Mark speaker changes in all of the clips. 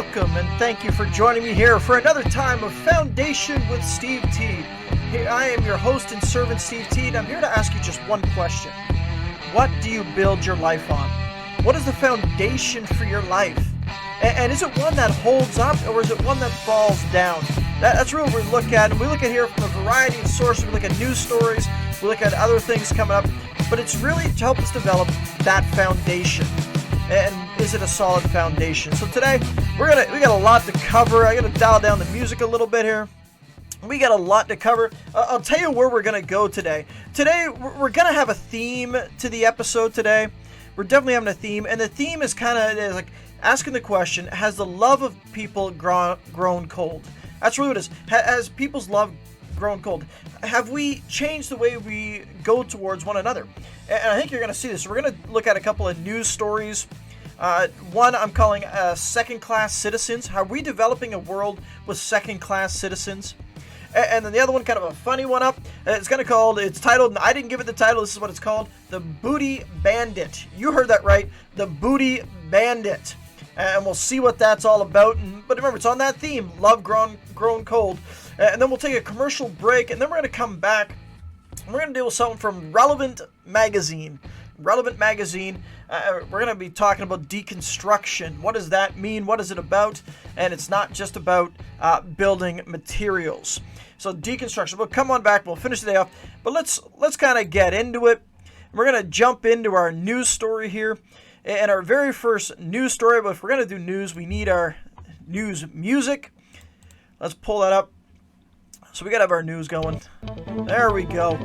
Speaker 1: Welcome and thank you for joining me here for another time of Foundation with Steve T. I am your host and servant Steve T, and I'm here to ask you just one question. What do you build your life on? What is the foundation for your life? And is it one that holds up, or is it one that falls down? That's really what we look at, and we look at here from a variety of sources. We look at news stories, we look at other things coming up, but it's really to help us develop that foundation. And is it a solid foundation? So today, we got a lot to cover. I got to dial down the music a little bit here. We got a lot to cover. I'll tell you where we're going to go today. Today, we're going to have a theme to the episode today. We're definitely having a theme, and the theme is kind of like asking the question, has the love of people grown cold? That's really what it is. Has people's love grown cold? Have we changed the way we go towards one another? And I think you're going to see this. We're going to look at a couple of news stories. One I'm calling second-class citizens. Are we developing a world with second-class citizens? And then the other one, kind of a funny one up. It's titled, and I didn't give it the title, this is what it's called, The Booty Bandit. You heard that right, The Booty Bandit. And we'll see what that's all about. But remember, it's on that theme, love grown cold. And then we'll take a commercial break, and then we're going to come back. We're going to deal with something from Relevant Magazine. We're going to be talking about deconstruction. What does that mean? What is it about? And it's not just about building materials. So deconstruction. We'll come on back. We'll finish the day off. But let's kind of get into it. We're going to jump into our news story here. And our very first news story. But if we're going to do news, we need our news music. Let's pull that up. So we got to have our news going. There we go.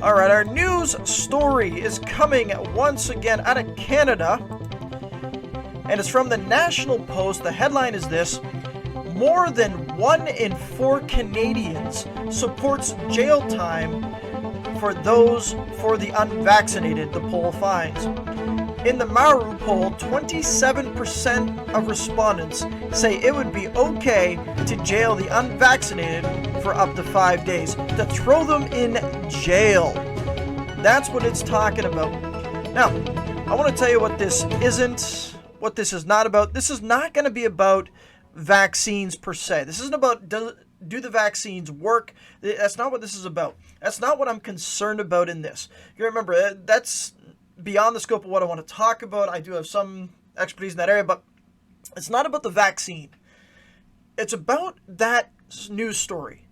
Speaker 1: All right, our news story is coming once again out of Canada. And it's from the National Post. The headline is this: more than 1 in 4 Canadians supports jail time for those for the unvaccinated, the poll finds. In the Maru poll, 27% of respondents say it would be okay to jail the unvaccinated for up to 5 days, to throw them in jail. That's what it's talking about. Now, I want to tell you what this isn't, what this is not about. This is not going to be about vaccines per se. This isn't about do the vaccines work. That's not what this is about. That's not what I'm concerned about in this. You remember, that's beyond the scope of what I want to talk about. I do have some expertise in that area, but it's not about the vaccine. It's about that news story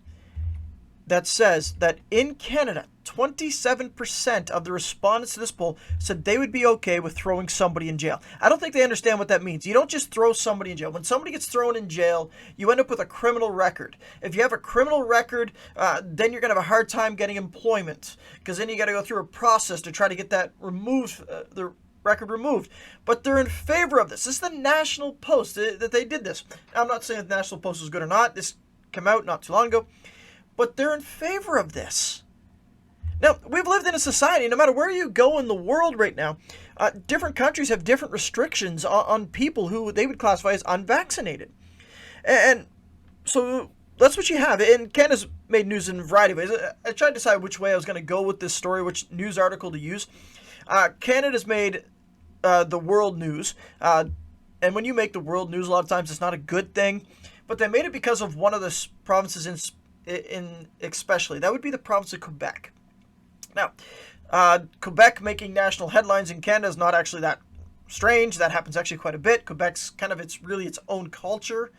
Speaker 1: that says that in Canada, 27% of the respondents to this poll said they would be okay with throwing somebody in jail. I don't think they understand what that means. You don't just throw somebody in jail. When somebody gets thrown in jail, you end up with a criminal record. If you have a criminal record, then you're going to have a hard time getting employment, because then you got to go through a process to try to get that removed, the record removed. But they're in favor of this. This is the National Post that they did this. I'm not saying the National Post is good or not. This came out not too long ago. But they're in favor of this. Now, we've lived in a society, no matter where you go in the world right now, different countries have different restrictions on people who they would classify as unvaccinated. And so that's what you have. And Canada's made news in a variety of ways. I tried to decide which way I was going to go with this story, which news article to use. Canada's made the world news. And when you make the world news, a lot of times it's not a good thing. But they made it because of one of the provinces in especially. That would be the province of Quebec. Now, Quebec making national headlines in Canada is not actually that strange. That happens actually quite a bit. Quebec's kind of its own culture.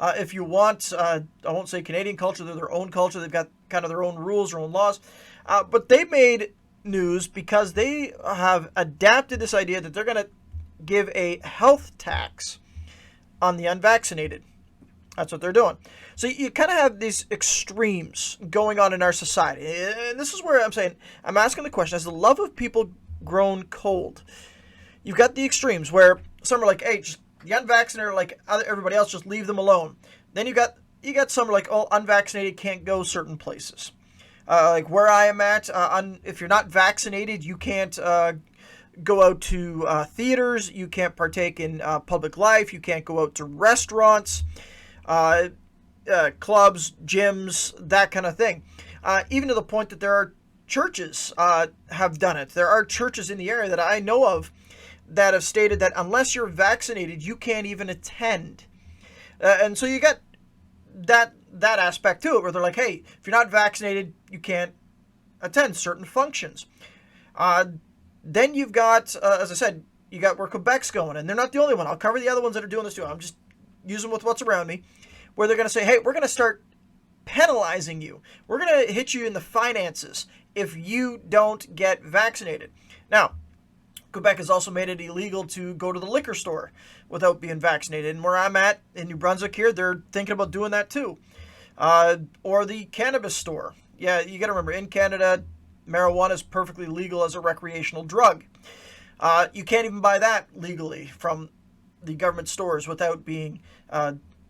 Speaker 1: If you want, I won't say Canadian culture, they're their own culture. They've got kind of their own rules, their own laws. But they made news because they have adapted this idea that they're going to give a health tax on the unvaccinated. That's what they're doing. So you kind of have these extremes going on in our society. And this is where I'm asking the question, has the love of people grown cold? You've got the extremes where some are like, hey, just the unvaccinated, like everybody else, just leave them alone. Then you got some like, oh, unvaccinated can't go certain places. Like where I am at, if you're not vaccinated, you can't go out to theaters. You can't partake in public life. You can't go out to restaurants. Clubs, gyms, that kind of thing. Even to the point that there are churches have done it. There are churches in the area that I know of that have stated that unless you're vaccinated, you can't even attend. And so you got that aspect to it, where they're like, hey, if you're not vaccinated, you can't attend certain functions. Then you've got, as I said, you got where Quebec's going, and they're not the only one. I'll cover the other ones that are doing this too. I'm just using with what's around me, where they're going to say, hey, we're going to start penalizing you. We're going to hit you in the finances if you don't get vaccinated. Now, Quebec has also made it illegal to go to the liquor store without being vaccinated. And where I'm at in New Brunswick here, they're thinking about doing that too. Or the cannabis store. Yeah, you got to remember, in Canada, marijuana is perfectly legal as a recreational drug. You can't even buy that legally from the government stores without being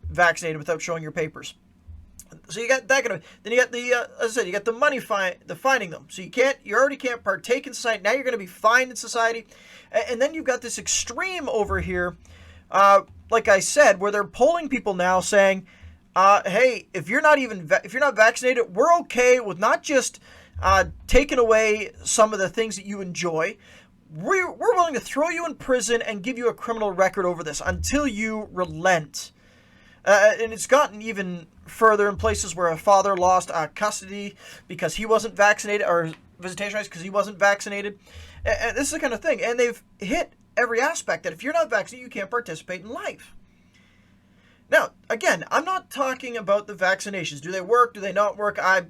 Speaker 1: vaccinated, without showing your papers. So you got that kind of. Then you got the, as I said, you got the money the fining them. So you already can't partake in society. Now you're going to be fined in society, and then you've got this extreme over here, like I said, where they're polling people now saying, hey, if you're not vaccinated, we're okay with not just taking away some of the things that you enjoy. We're willing to throw you in prison and give you a criminal record over this until you relent. And it's gotten even further in places where a father lost custody because he wasn't vaccinated, or visitation rights because he wasn't vaccinated. And this is the kind of thing. And they've hit every aspect that if you're not vaccinated, you can't participate in life. Now, again, I'm not talking about the vaccinations. Do they work? Do they not work? I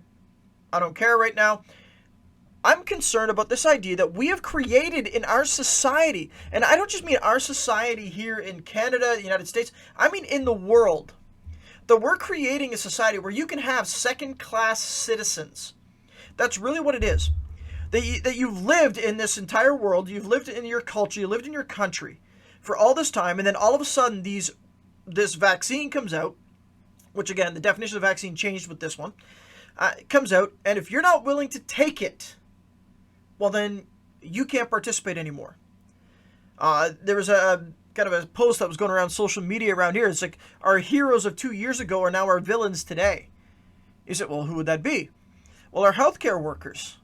Speaker 1: don't care right now. I'm concerned about this idea that we have created in our society, and I don't just mean our society here in Canada, the United States, I mean in the world, that we're creating a society where you can have second-class citizens. That's really what it is. That you've lived in this entire world, you've lived in your culture, you lived in your country for all this time, and then all of a sudden this vaccine comes out, which again, the definition of vaccine changed with this one, comes out, and if you're not willing to take it, well, then you can't participate anymore. There was a kind of a post that was going around social media around here. It's like, our heroes of 2 years ago are now our villains today. You said, well, who would that be? Well, our healthcare workers.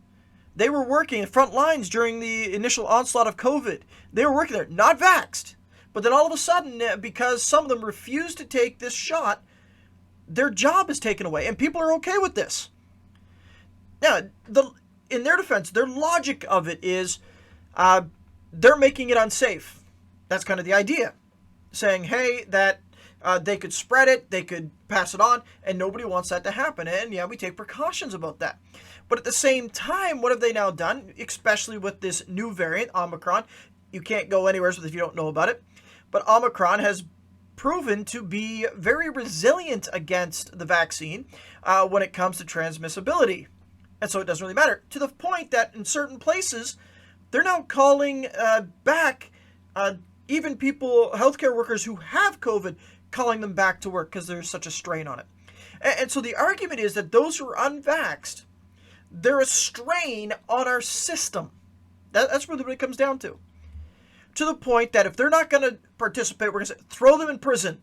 Speaker 1: They were working in front lines during the initial onslaught of COVID. They were working there, not vaxxed. But then all of a sudden, because some of them refused to take this shot, their job is taken away. And people are okay with this. Now, in their defense, their logic of it is they're making it unsafe. That's kind of the idea. Saying, hey, that they could spread it, they could pass it on, and nobody wants that to happen. And yeah, we take precautions about that. But at the same time, what have they now done, especially with this new variant, Omicron? You can't go anywhere if you don't know about it. But Omicron has proven to be very resilient against the vaccine when it comes to transmissibility. And so it doesn't really matter, to the point that in certain places, they're now calling back even people, healthcare workers who have COVID, calling them back to work because there's such a strain on it. And so the argument is that those who are unvaxxed, they're a strain on our system. That's really what it comes down to. To the point that if they're not going to participate, we're going to throw them in prison.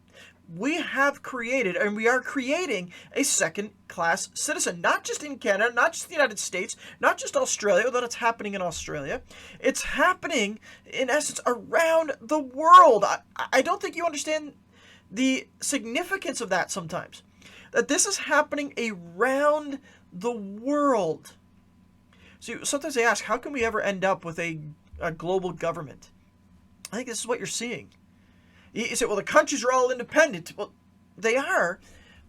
Speaker 1: We have created, and we are creating, a second-class citizen. Not just in Canada, not just the United States, not just Australia, although it's happening in Australia. It's happening, in essence, around the world. I don't think you understand the significance of that sometimes. That this is happening around the world. So sometimes they ask, how can we ever end up with a global government? I think this is what you're seeing. You say, well, the countries are all independent. Well, they are,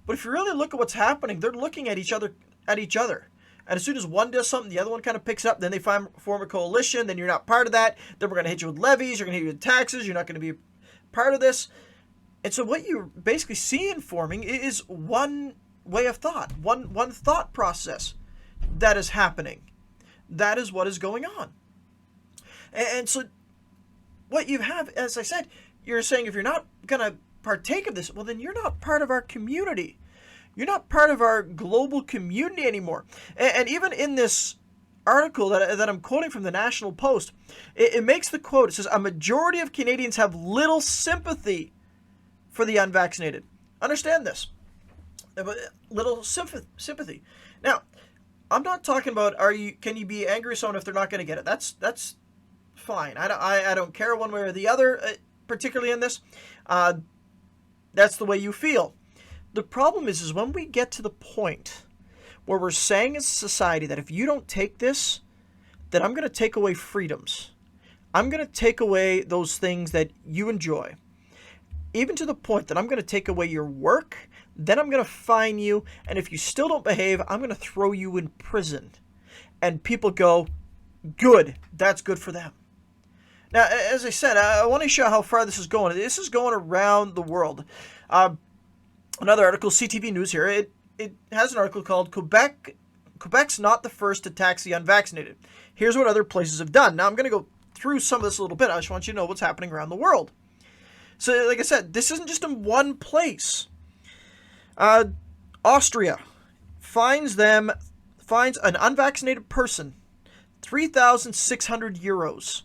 Speaker 1: but if you really look at what's happening, they're looking at each other. And as soon as one does something, the other one kind of picks it up. Then they form a coalition. Then you're not part of that. Then we're going to hit you with levies. You're going to hit you with taxes. You're not going to be part of this. And so what you're basically seeing forming is one way of thought, one thought process that is happening. That is what is going on. And so what you have, as I said, you're saying if you're not going to partake of this, well, then you're not part of our community. You're not part of our global community anymore. And even in this article that I'm quoting from the National Post, it makes the quote. It says, a majority of Canadians have little sympathy for the unvaccinated. Understand this. Little sympathy. Now, I'm not talking about can you be angry at someone if they're not going to get it. That's fine. I don't care one way or the other, particularly in this. That's the way you feel. The problem is when we get to the point where we're saying as a society that if you don't take this, then I'm going to take away freedoms. I'm going to take away those things that you enjoy. Even to the point that I'm going to take away your work, then I'm going to fine you, and if you still don't behave, I'm going to throw you in prison. And people go, good, that's good for them. Now, as I said, I want to show how far this is going. This is going around the world. Another article, CTV News here, it has an article called Quebec's not the first to tax the unvaccinated. Here's what other places have done. Now, I'm going to go through some of this a little bit. I just want you to know what's happening around the world. So, like I said, this isn't just in one place. Austria fines an unvaccinated person 3,600 euros.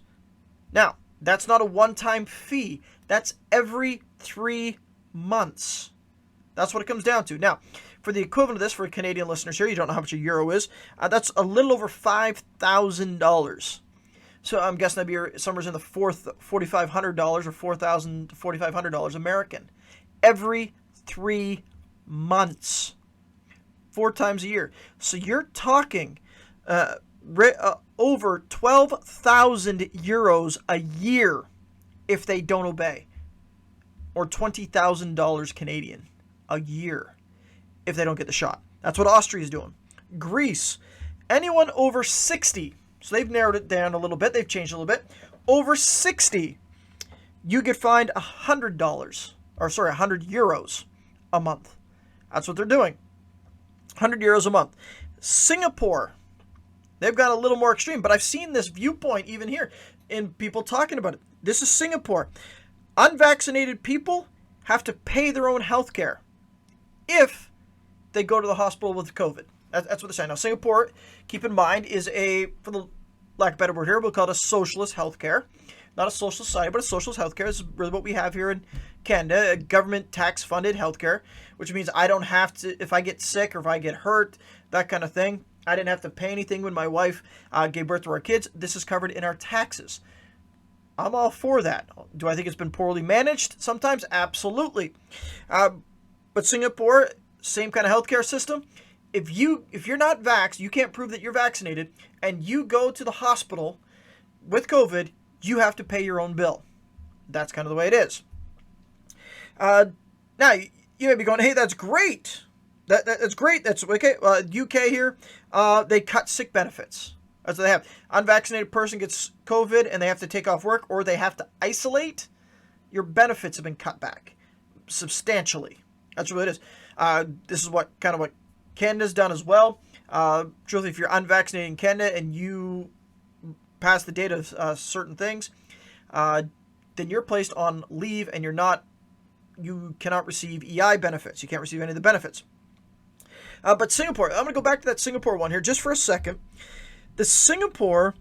Speaker 1: Now, that's not a one-time fee. That's every 3 months. That's what it comes down to. Now, for the equivalent of this, for Canadian listeners here, you don't know how much a euro is. That's a little over $5,000. So I'm guessing that'd be somewhere in the $4,500 or $4,000 to $4,500 American. Every 3 months. 4 times a year. So you're talking over 12,000 euros a year if they don't obey. Or $20,000 Canadian a year if they don't get the shot. That's what Austria is doing. Greece, anyone over 60, so they've narrowed it down a little bit, they've changed a little bit. Over 60, you get fined $100, or sorry, 100 euros a month. That's what they're doing. 100 euros a month. Singapore, they've got a little more extreme, but I've seen this viewpoint even here in people talking about it. This is Singapore. Unvaccinated people have to pay their own health care if they go to the hospital with COVID. That's what they're saying. Now, Singapore, keep in mind, is for the lack of a better word here, we'll call it a socialist healthcare. Not a social society, but a socialist healthcare. This is really what we have here in Canada, a government tax-funded healthcare, which means I don't have to, if I get sick or if I get hurt, that kind of thing, I didn't have to pay anything when my wife gave birth to our kids. This is covered in our taxes. I'm all for that. Do I think it's been poorly managed? Sometimes, absolutely. But Singapore, same kind of healthcare system. If you're not vaxxed, you can't prove that you're vaccinated, and you go to the hospital with COVID, you have to pay your own bill. That's kind of the way it is. Now, you may be going, hey, that's great. That's great. That's okay. UK here, they cut sick benefits. That's what they have. Unvaccinated person gets COVID and they have to take off work or they have to isolate. Your benefits have been cut back substantially. That's what it is. This is what Canada's done as well. Truthfully, if you're unvaccinated in Canada and you pass the date of certain things, then you're placed on leave and you cannot receive EI benefits. You can't receive any of the benefits. But Singapore, I'm going to go back to that Singapore one here just for a second. The Singapore,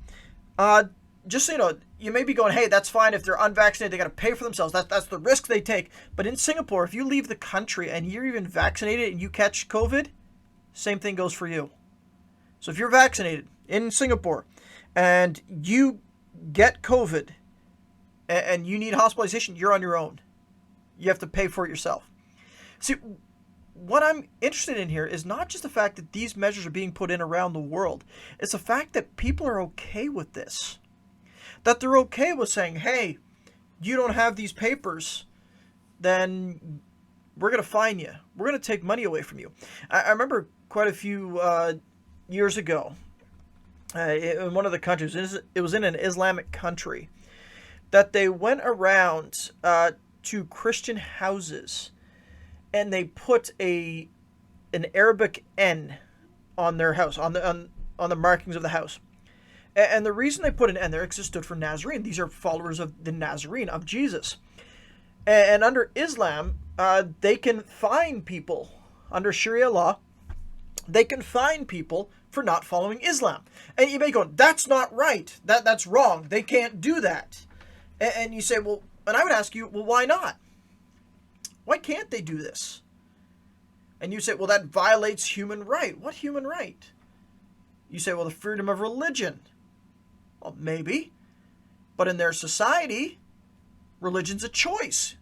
Speaker 1: just so you know, you may be going, hey, that's fine. If they're unvaccinated, they got to pay for themselves. That's the risk they take. But in Singapore, if you leave the country and you're even vaccinated and you catch COVID, same thing goes for you. So if you're vaccinated in Singapore and you get COVID and you need hospitalization, you're on your own. You have to pay for it yourself. See, what I'm interested in here is not just the fact that these measures are being put in around the world. It's the fact that people are okay with this. That they're okay with saying, hey, you don't have these papers, then we're going to fine you. We're going to take money away from you. I remember quite a few years ago, in one of the countries, it was in an Islamic country, that they went around to Christian houses and they put an Arabic N on their house, on the markings of the house. And the reason they put an N there is it stood for Nazarene. These are followers of the Nazarene, of Jesus. And under Islam, they can fine people, under Sharia law, they can fine people for not following Islam. And you may go, that's not right. That's wrong. They can't do that. And you say, well, and I would ask you, well, why not? Why can't they do this? And you say, well, that violates human right. What human right? You say, well, the freedom of religion. Well, maybe. But in their society, religion's a choice.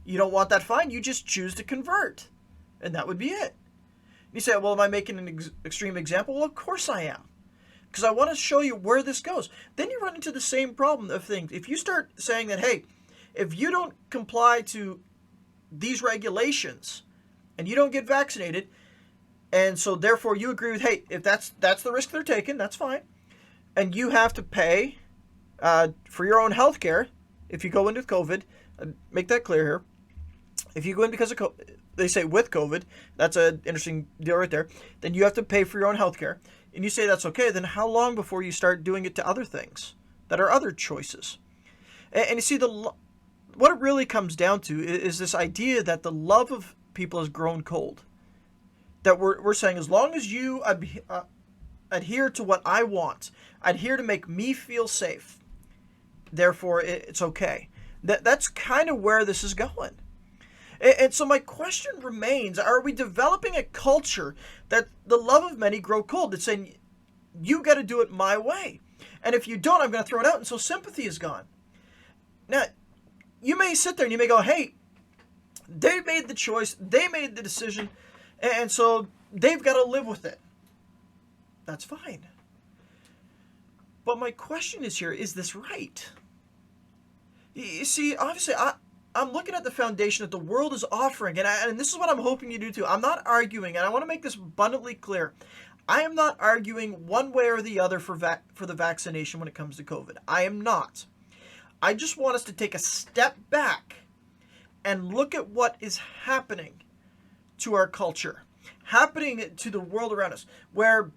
Speaker 1: You don't want that fine, you just choose to convert. And that would be it. You say, well, am I making an extreme example? Well, of course I am. Because I want to show you where this goes. Then you run into the same problem of things. If you start saying that, hey, if you don't comply to these regulations and you don't get vaccinated, and so therefore you agree with, hey, if that's the risk they're taking, that's fine. And you have to pay for your own health care if you go in with COVID. Make that clear here. If you go in because of COVID, they say with COVID, that's an interesting deal right there, then you have to pay for your own health care. And you say that's okay, then how long before you start doing it to other things that are other choices? And you see, what it really comes down to is this idea that the love of people has grown cold. That we're saying, as long as you adhere to what I want, adhere to make me feel safe, therefore it's okay. That's kind of where this is going. And so my question remains, are we developing a culture that the love of many grow cold? It's saying, you got to do it my way. And if you don't, I'm going to throw it out. And so sympathy is gone. Now, you may sit there and you may go, hey, they made the choice, they made the decision, and so they've got to live with it. That's fine. But my question is here, is this right? You see, obviously, I'm looking at the foundation that the world is offering, and this is what I'm hoping you do too. I'm not arguing, and I want to make this abundantly clear. I am not arguing one way or the other for the vaccination when it comes to COVID. I am not. I just want us to take a step back and look at what is happening to our culture, happening to the world around us, where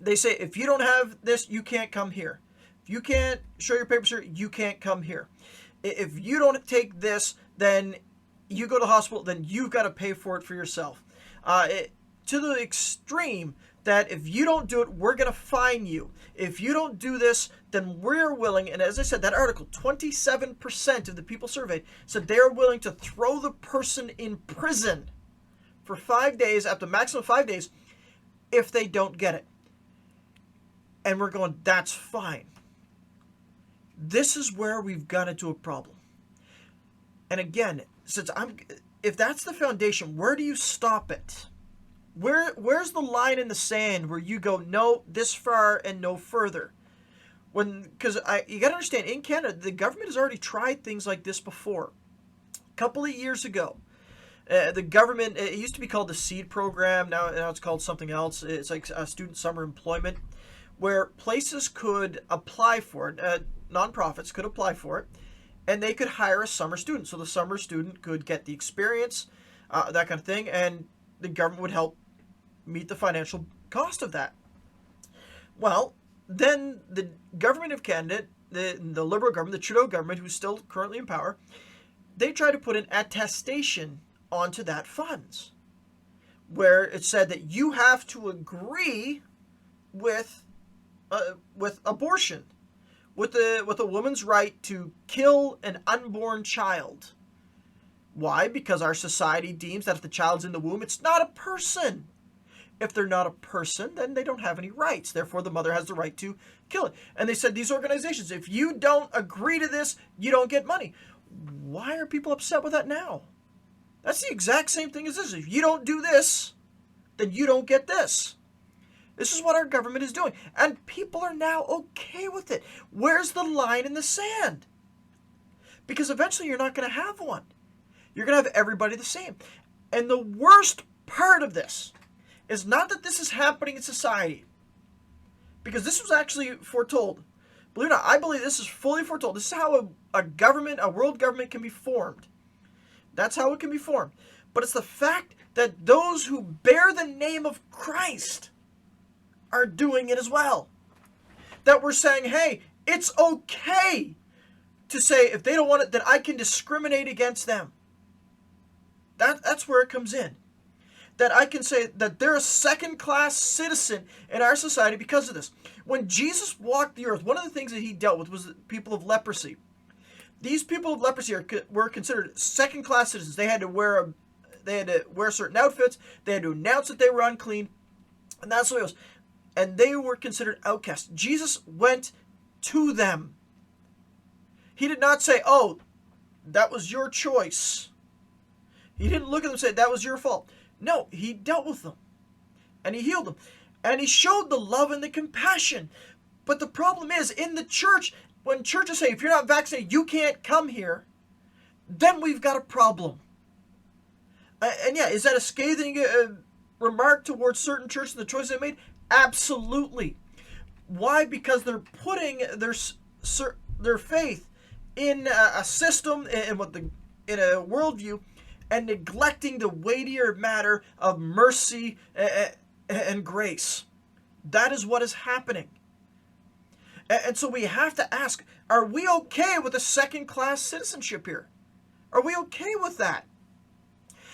Speaker 1: they say, if you don't have this, you can't come here. If you can't show your papers here, you can't come here. If you don't take this, then you go to the hospital, then you've got to pay for it for yourself. To the extreme that if you don't do it, we're going to fine you. If you don't do this, then we're willing, and as I said, that article, 27% of the people surveyed said they're willing to throw the person in prison for 5 days, up to maximum 5 days, if they don't get it. And we're going, that's fine. This is where we've got into a problem. And again, if that's the foundation, where do you stop it? Where's the line in the sand where you go, no, this far and no further? Because you got to understand, in Canada, the government has already tried things like this before. A couple of years ago, the government, it used to be called the SEED program, now it's called something else. It's like student summer employment, where places could apply for it, nonprofits could apply for it, and they could hire a summer student. So the summer student could get the experience, that kind of thing, and the government would help meet the financial cost of that. Well, then the government of Canada, the Liberal government, the Trudeau government, who's still currently in power, they tried to put an attestation onto that funds, where it said that you have to agree with abortion, with a woman's right to kill an unborn child. Why? Because our society deems that if the child's in the womb, it's not a person. If they're not a person, then they don't have any rights. Therefore, the mother has the right to kill it. And they said, these organizations, if you don't agree to this, you don't get money. Why are people upset with that now? That's the exact same thing as this. If you don't do this, then you don't get this. This is what our government is doing. And people are now okay with it. Where's the line in the sand? Because eventually you're not going to have one. You're going to have everybody the same. And the worst part of this is not that this is happening in society, because this was actually foretold. Believe it or not, I believe this is fully foretold. This is how a government, a world government, can be formed. That's how it can be formed. But it's the fact that those who bear the name of Christ are doing it as well. That we're saying, hey, it's okay to say if they don't want it, then I can discriminate against them. That's where it comes in. That I can say that they're a second-class citizen in our society because of this. When Jesus walked the earth, one of the things that he dealt with was the people of leprosy. These people of leprosy were considered second-class citizens. They had to wear certain outfits. They had to announce that they were unclean, and that's what it was. And they were considered outcasts. Jesus went to them. He did not say, "Oh, that was your choice. He didn't look at them and say, that was your fault. No, he dealt with them. And he healed them. And he showed the love and the compassion. But the problem is, in the church, when churches say, if you're not vaccinated, you can't come here, then we've got a problem. And yeah, is that a scathing remark towards certain churches and the choices they made? Absolutely. Why? Because they're putting their faith in a system and in a worldview, and neglecting the weightier matter of mercy and grace. That is what is happening. And so we have to ask, are we okay with a second-class citizenship here? Are we okay with that?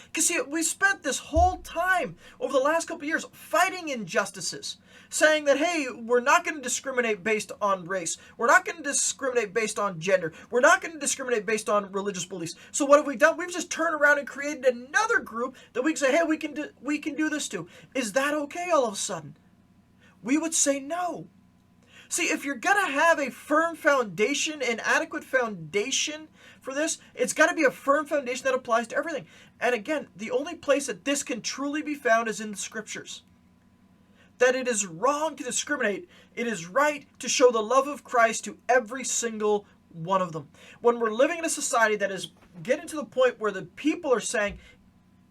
Speaker 1: Because see, we spent this whole time over the last couple of years fighting injustices, saying that, hey, we're not going to discriminate based on race. We're not going to discriminate based on gender. We're not going to discriminate based on religious beliefs. So what have we done? We've just turned around and created another group that we can say, hey, we can do this to. Is that okay all of a sudden? We would say no. See, if you're going to have a firm foundation, an adequate foundation for this, it's got to be a firm foundation that applies to everything. And again, the only place that this can truly be found is in the scriptures. That it is wrong to discriminate. It is right to show the love of Christ to every single one of them. When we're living in a society that is getting to the point where the people are saying,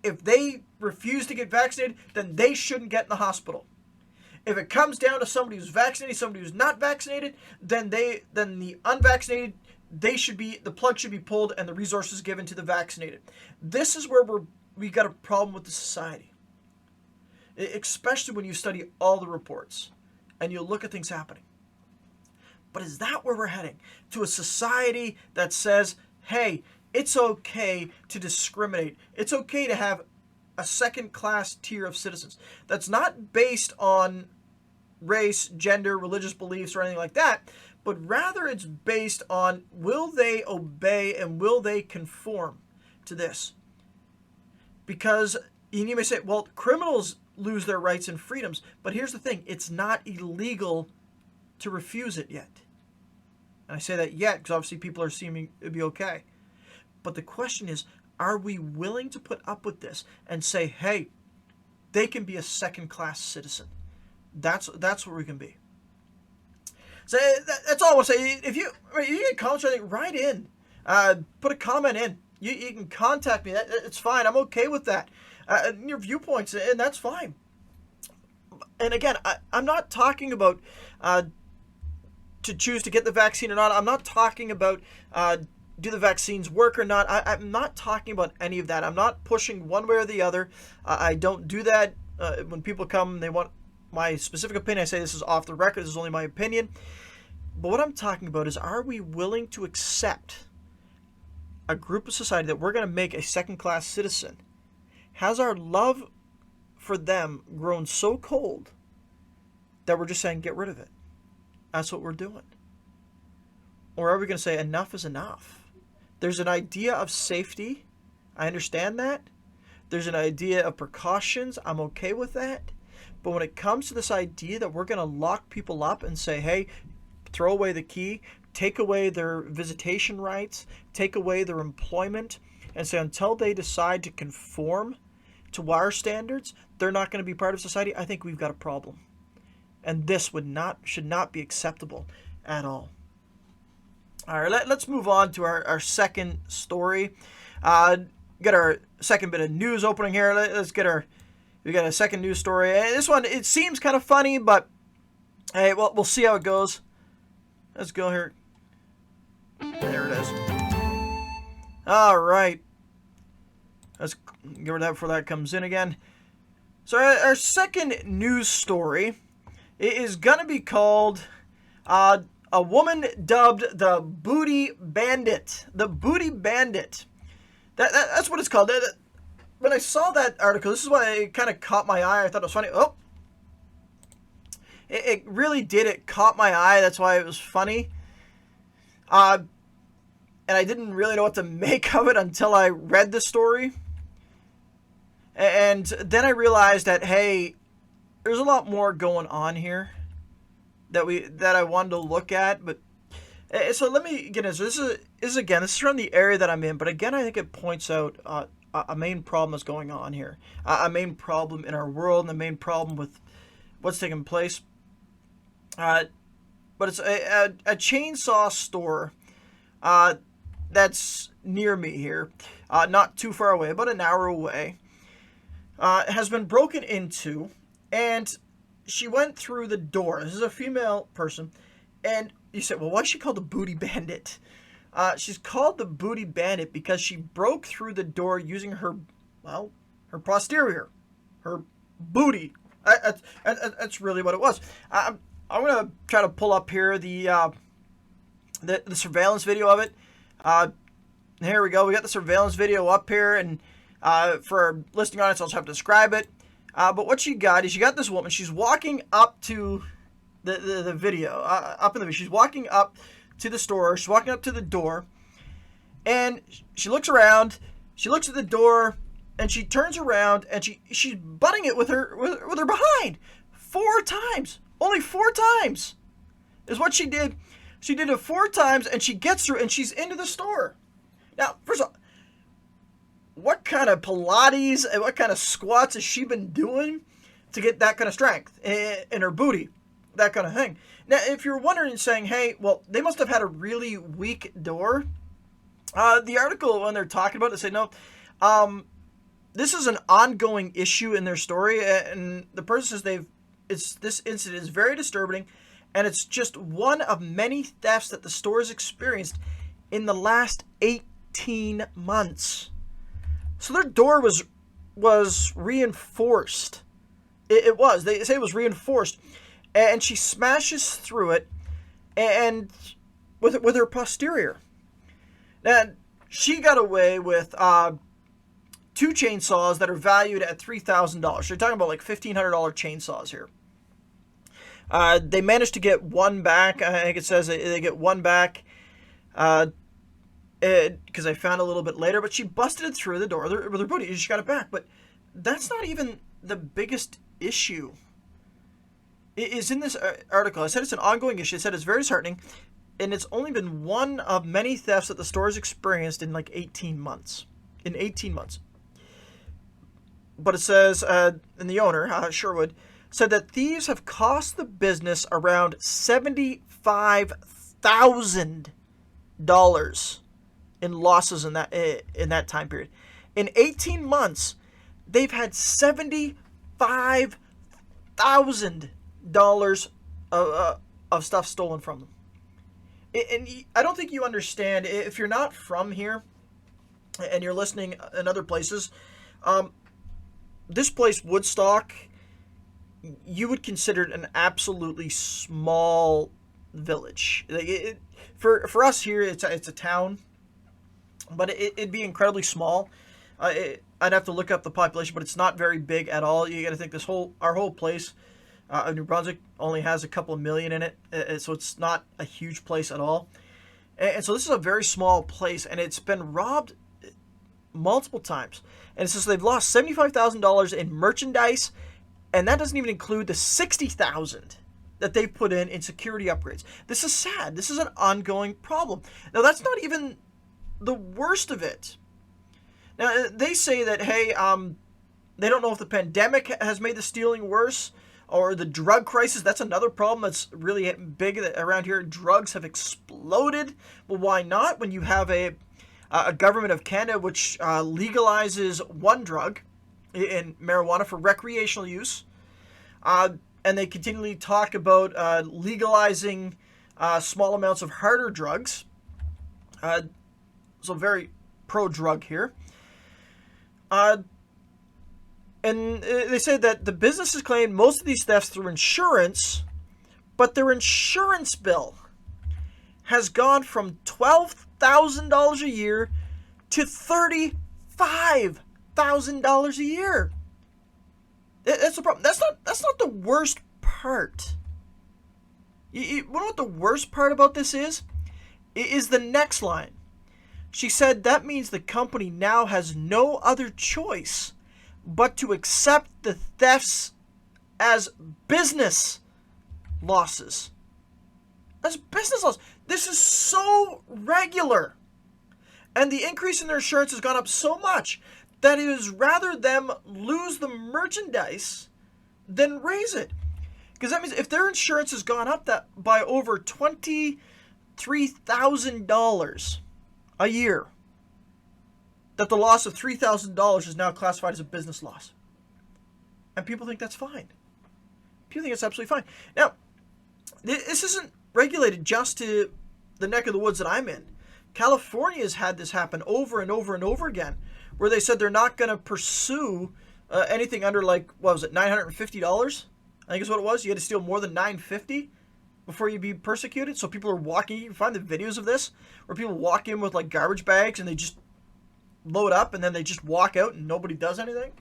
Speaker 1: if they refuse to get vaccinated, then they shouldn't get in the hospital. If it comes down to somebody who's vaccinated, somebody who's not vaccinated, then the unvaccinated, the plug should be pulled and the resources given to the vaccinated. This is where we got a problem with the society. Especially when you study all the reports and you look at things happening. But is that where we're heading? To a society that says, hey, it's okay to discriminate. It's okay to have a second-class tier of citizens that's not based on race, gender, religious beliefs, or anything like that, but rather it's based on, will they obey and will they conform to this? Because you may say, well, criminals lose their rights and freedoms, but here's the thing, it's not illegal to refuse it yet. And I say that yet because obviously people are seeming to be okay. But the question is, are we willing to put up with this and say, hey, they can be a second-class citizen? That's what we can be. So that's all I want to say. If you get comments or anything, write in. Put a comment in. You can contact me. It's fine. I'm okay with that. Your viewpoints, and that's fine. And again, I'm not talking about to choose to get the vaccine or not. I'm not talking about do the vaccines work or not. I'm not talking about any of that. I'm not pushing one way or the other. I don't do that. When people come, they want my specific opinion. I say this is off the record. This is only my opinion. But what I'm talking about is, are we willing to accept a group of society that we're going to make a second-class citizen? Has our love for them grown so cold that we're just saying, get rid of it? That's what we're doing. Or are we going to say, enough is enough? There's an idea of safety. I understand that. There's an idea of precautions. I'm okay with that. But when it comes to this idea that we're going to lock people up and say, hey, throw away the key, take away their visitation rights, take away their employment, and say until they decide to conform to our standards, they're not going to be part of society, I think we've got a problem. And this should not be acceptable at all. All right, let's move on to our second story. Got our second bit of news opening here. We got a second news story. This one, it seems kind of funny, but hey, well, we'll see how it goes. Let's go here. There it is. All right. Let's get rid of that before that comes in again. So our second news story is going to be called a woman dubbed the Booty Bandit. The Booty Bandit. That's what it's called. When I saw that article, this is why it kind of caught my eye. I thought it was funny. Oh, it really did. It caught my eye. That's why it was funny. And I didn't really know what to make of it until I read the story. And then I realized that, hey, there's a lot more going on here that I wanted to look at. But so let me get into this. This is from the area that I'm in. But again, I think it points out a main problem is going on here. A main problem in our world, and a main problem with what's taking place. But it's a chainsaw store that's near me here, not too far away, about an hour away, has been broken into, and she went through the door. This is a female person, and you said, well, why is she called the Booty Bandit? She's called the Booty Bandit because she broke through the door using her posterior, her booty. That's really what it was. I'm going to try to pull up here the surveillance video of it. Here we go. We got the surveillance video up here, and for our listening audience, I'll just have to describe it. But what you got is you got this woman. She's walking up to the video, up in the video. She's walking up to the store. She's walking up to the door, and she looks around. She looks at the door, and she turns around, and she's butting it with her behind 4 times. Only 4 times is what she did. She did it 4 times, and she gets through, and she's into the store. Now, first of all, what kind of Pilates and what kind of squats has she been doing to get that kind of strength in her booty? That kind of thing. Now, if you're wondering, saying, hey, well, they must have had a really weak door. The article, when they're talking about it, they say, no, this is an ongoing issue in their story, and the person says this incident is very disturbing, and it's just one of many thefts that the store has experienced in the last 18 months. So their door was reinforced. It was. They say it was reinforced. And she smashes through it, and with her posterior. And she got away with 2 chainsaws that are valued at $3,000. So you're talking about like $1,500 chainsaws here. They managed to get one back. I think it says they get one back because I found a little bit later. But she busted it through the door with her booty. She got it back. But that's not even the biggest issue. It is in this article. I said it's an ongoing issue. I said it's very disheartening. And it's only been one of many thefts that the store has experienced in like 18 months. In 18 months. But it says, and the owner, Sherwood, said that thieves have cost the business around $75,000 in losses in that time period. In 18 months, they've had $75,000 of stuff stolen from them. And I don't think you understand, if you're not from here and you're listening in other places, this place, Woodstock, you would consider it an absolutely small village. For us here, it's a town, but it'd be incredibly small. I'd have to look up the population, but it's not very big at all. You got to think our whole place, New Brunswick, only has a couple of million in it, so it's not a huge place at all. And so this is a very small place, and it's been robbed multiple times. And it says they've lost $75,000 in merchandise, and that doesn't even include the $60,000 that they've put in security upgrades. This is sad. This is an ongoing problem. Now, that's not even the worst of it. Now, they say that, hey, they don't know if the pandemic has made the stealing worse, or the drug crisis. That's another problem that's really big around here. Drugs have exploded. Well, why not? When you have a government of Canada which legalizes one drug in marijuana for recreational use, and they continually talk about legalizing small amounts of harder drugs. So very pro-drug here. And they say that the businesses claim most of these thefts through insurance, but their insurance bill has gone from $12,000 a year to $35,000 a year. That's the problem. That's not the worst part. You know what the worst part about this is? It is the next line. She said that means the company now has no other choice but to accept the thefts as business losses. As business losses. This is so regular. And the increase in their insurance has gone up so much. that it is rather them lose the merchandise than raise it. Because that means if their insurance has gone up that by over $23,000 a year, that the loss of $3,000 is now classified as a business loss. And people think that's fine. People think it's absolutely fine. Now, this isn't regulated just to the neck of the woods that I'm in. California has had this happen over and over and over again, where they said they're not going to pursue anything under, like, what was it, $950? I think is what it was. You had to steal more than $950 before you'd be persecuted. So people are walking. You can find the videos of this where people walk in with like garbage bags and they just load up and then they just walk out and nobody does anything.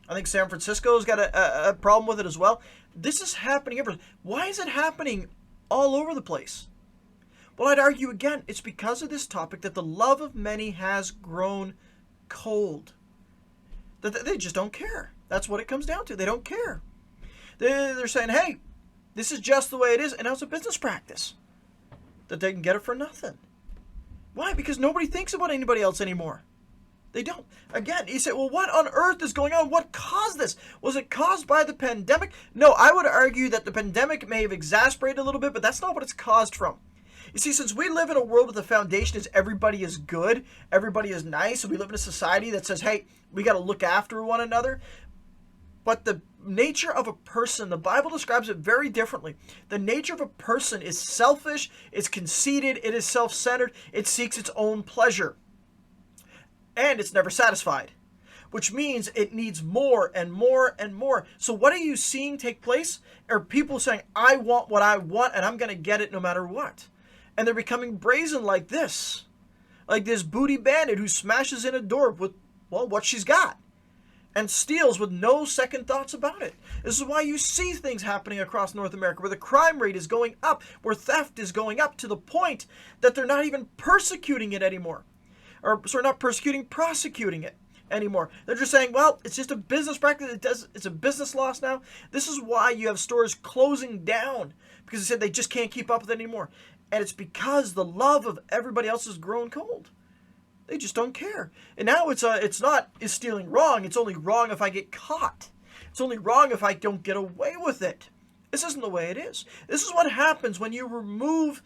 Speaker 1: I think San Francisco's got a problem with it as well. This is happening everywhere. Why is it happening all over the place? Well, I'd argue again, it's because of this topic that the love of many has grown cold. That they just don't care. That's what it comes down to. They don't care. They're saying, hey, this is just the way it is, and now it's a business practice. That they can get it for nothing. Why? Because nobody thinks about anybody else anymore. They don't. Again, you say, well, what on earth is going on? What caused this? Was it caused by the pandemic? No, I would argue that the pandemic may have exasperated a little bit, but that's not what it's caused from. You see, since we live in a world with the foundation is everybody is good, everybody is nice, and we live in a society that says, hey, we got to look after one another. But the nature of a person, the Bible describes it very differently. The nature of a person is selfish, it's conceited, it is self-centered, it seeks its own pleasure. And it's never satisfied, which means it needs more and more and more. So what are you seeing take place? Are people saying, I want what I want and I'm going to get it no matter what. And they're becoming brazen like this. Like this Booty Bandit who smashes in a door with, well, what she's got. And steals with no second thoughts about it. This is why you see things happening across North America where the crime rate is going up, where theft is going up to the point that they're not even persecuting it anymore. Or sorry, not persecuting, prosecuting it anymore. They're just saying, well, it's just a business practice. It's a business loss now. This is why you have stores closing down, because they said they just can't keep up with it anymore. And it's because the love of everybody else has grown cold. They just don't care. And now it's not, is stealing wrong? It's only wrong if I get caught. It's only wrong if I don't get away with it. This isn't the way it is. This is what happens when you remove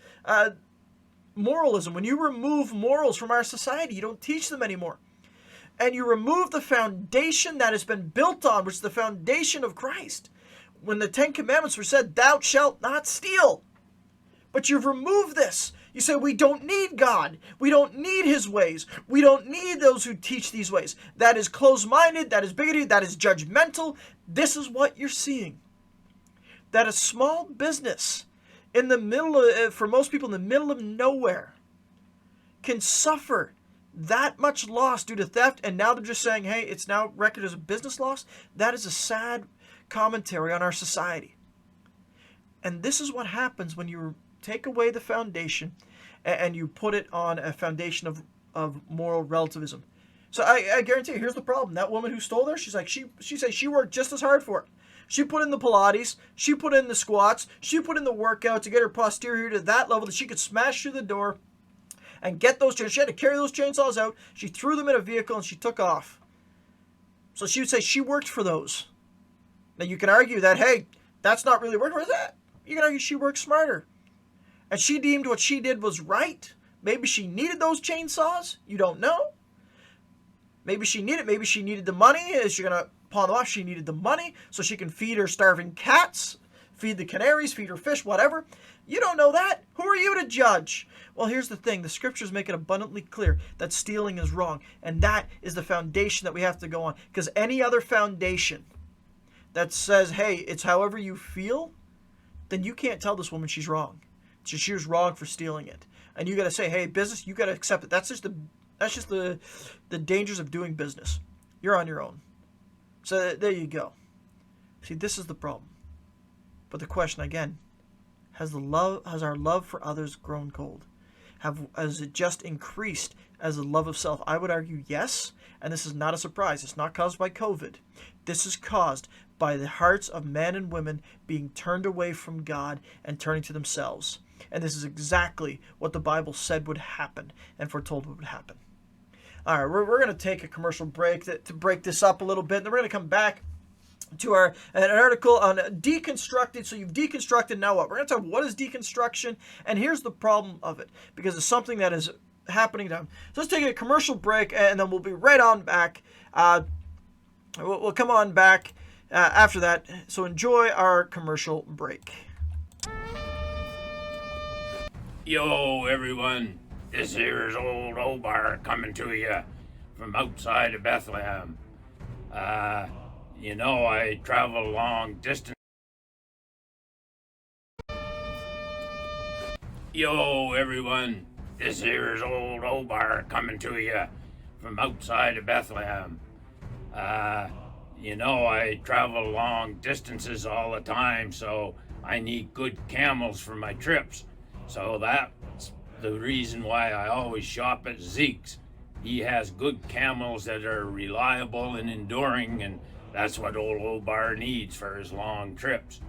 Speaker 1: moralism, when you remove morals from our society. You don't teach them anymore. And you remove the foundation that has been built on, which is the foundation of Christ. When the 10 Commandments were said, thou shalt not steal. But you've removed this. You say, we don't need God. We don't need his ways. We don't need those who teach these ways. That is closed-minded. That is bigoted. That is judgmental. This is what you're seeing. That a small business in the middle of, for most people in the middle of nowhere, can suffer that much loss due to theft, and now they're just saying, hey, it's now recorded as a business loss. That is a sad commentary on our society. And this is what happens when you take away the foundation and you put it on a foundation of moral relativism. So I guarantee you, here's the problem. That woman who stole there, she's like, she says she worked just as hard for it. She put in the Pilates, she put in the squats, she put in the workout to get her posterior to that level that she could smash through the door and get those chainsaws. She had to carry those chainsaws out. She threw them in a vehicle and she took off. So she would say she worked for those. Now you can argue that, hey, that's not really working for that. You can argue she worked smarter. And she deemed what she did was right. Maybe she needed those chainsaws. You don't know. Maybe she needed the money. Is she going to pawn them off? She needed the money so she can feed her starving cats, feed the canaries, feed her fish, whatever. You don't know that. Who are you to judge? Well, here's the thing. The scriptures make it abundantly clear that stealing is wrong. And that is the foundation that we have to go on. Because any other foundation that says, hey, it's however you feel, then you can't tell this woman she's wrong. She was wrong for stealing it. And you got to say, hey, business, you got to accept it. That's just the dangers of doing business. You're on your own. So there you go. See, this is the problem. But the question again, has our love for others grown cold? Has it just increased as a love of self? I would argue yes, and this is not a surprise. It's not caused by COVID. This is caused by the hearts of men and women being turned away from God and turning to themselves. And this is exactly what the Bible said would happen and foretold what would happen. All right, we're going to take a commercial break to break this up a little bit. And then we're going to come back to an article on deconstructed. So you've deconstructed, now what? We're going to talk about what is deconstruction, and here's the problem of it, because it's something that is happening now. So let's take a commercial break, and then we'll be right on back. We'll come on back after that. So enjoy our commercial break.
Speaker 2: Yo, everyone. This here is old Obar coming to you from outside of Bethlehem. I travel long distance. Yo, everyone. This here is old Obar coming to you from outside of Bethlehem. I travel long distances all the time, so I need good camels for my trips. So that's the reason why I always shop at Zeke's. He has good camels that are reliable and enduring, and that's what old Obar needs for his long trips.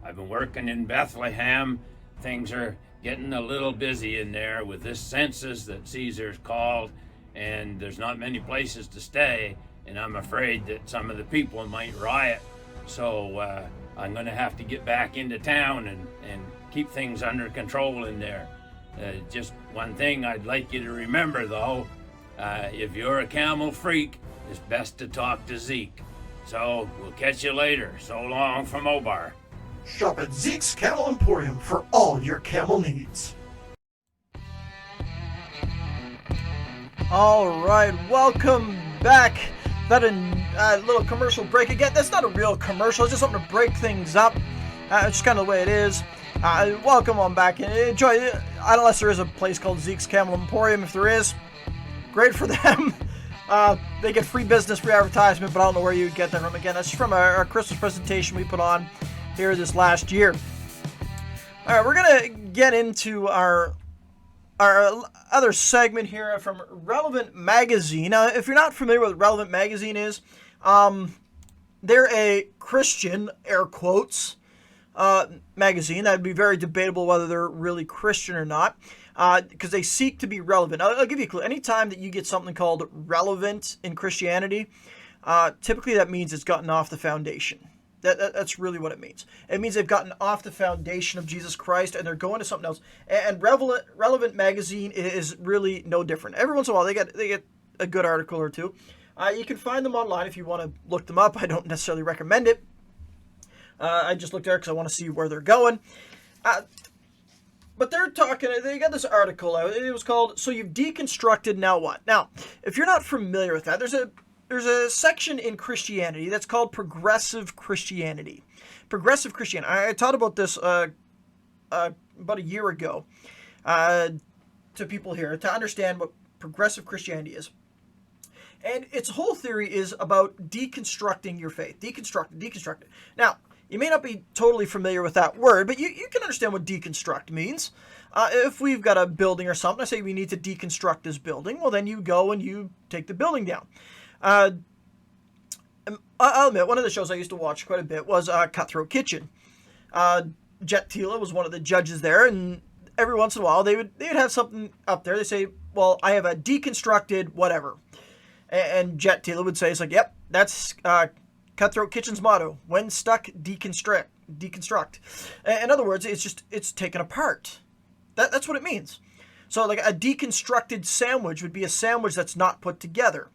Speaker 2: I've been working in Bethlehem. Things are getting a little busy in there with this census that Caesar's called, and there's not many places to stay, and I'm afraid that some of the people might riot. So I'm going to have to get back into town and keep things under control in there. Just one thing I'd like you to remember, though, if you're a camel freak, it's best to talk to Zeke. So we'll catch you later. So long from Obar.
Speaker 3: Shop at Zeke's Camel Emporium for all your camel needs.
Speaker 1: All right, welcome back. That a little commercial break again. That's not a real commercial. It's just something to break things up. It's just kind of the way it is. Welcome on back and enjoy it. Unless there is a place called Zeke's Camel Emporium. If there is, great for them. They get free business, free advertisement, but I don't know where you get that from. Again, that's from our Christmas presentation we put on here this last year. All right, we're gonna get into our other segment here from Relevant Magazine. Now, if you're not familiar with what Relevant Magazine is, they're a Christian, air quotes, magazine. That would be very debatable whether they're really Christian or not, because they seek to be relevant. I'll give you a clue. Anytime that you get something called relevant in Christianity, typically that means it's gotten off the foundation. That's really what it means. It means they've gotten off the foundation of Jesus Christ and they're going to something else. And Relevant Magazine is really no different. Every once in a while they get a good article or two. You can find them online if you want to look them up. I don't necessarily recommend it. I just looked there because I want to see where they're going. But they got this article out. It was called, "So You've Deconstructed, Now What?" Now, if you're not familiar with that, there's a section in Christianity that's called progressive Christianity. Progressive Christianity. I taught about this about a year ago to people here to understand what progressive Christianity is. And its whole theory is about deconstructing your faith. Deconstruct it. Now, you may not be totally familiar with that word, but you can understand what deconstruct means. If we've got a building or something, I say we need to deconstruct this building, well, then you go and you take the building down. I'll admit, one of the shows I used to watch quite a bit was Cutthroat Kitchen. Jet Tila was one of the judges there, and every once in a while they would have something up there. They say, well, I have a deconstructed whatever. And Jet Tila would say, it's like, yep, that's Cutthroat Kitchen's motto: when stuck, deconstruct. In other words, it's taken apart. That's what it means. So like a deconstructed sandwich would be a sandwich that's not put together.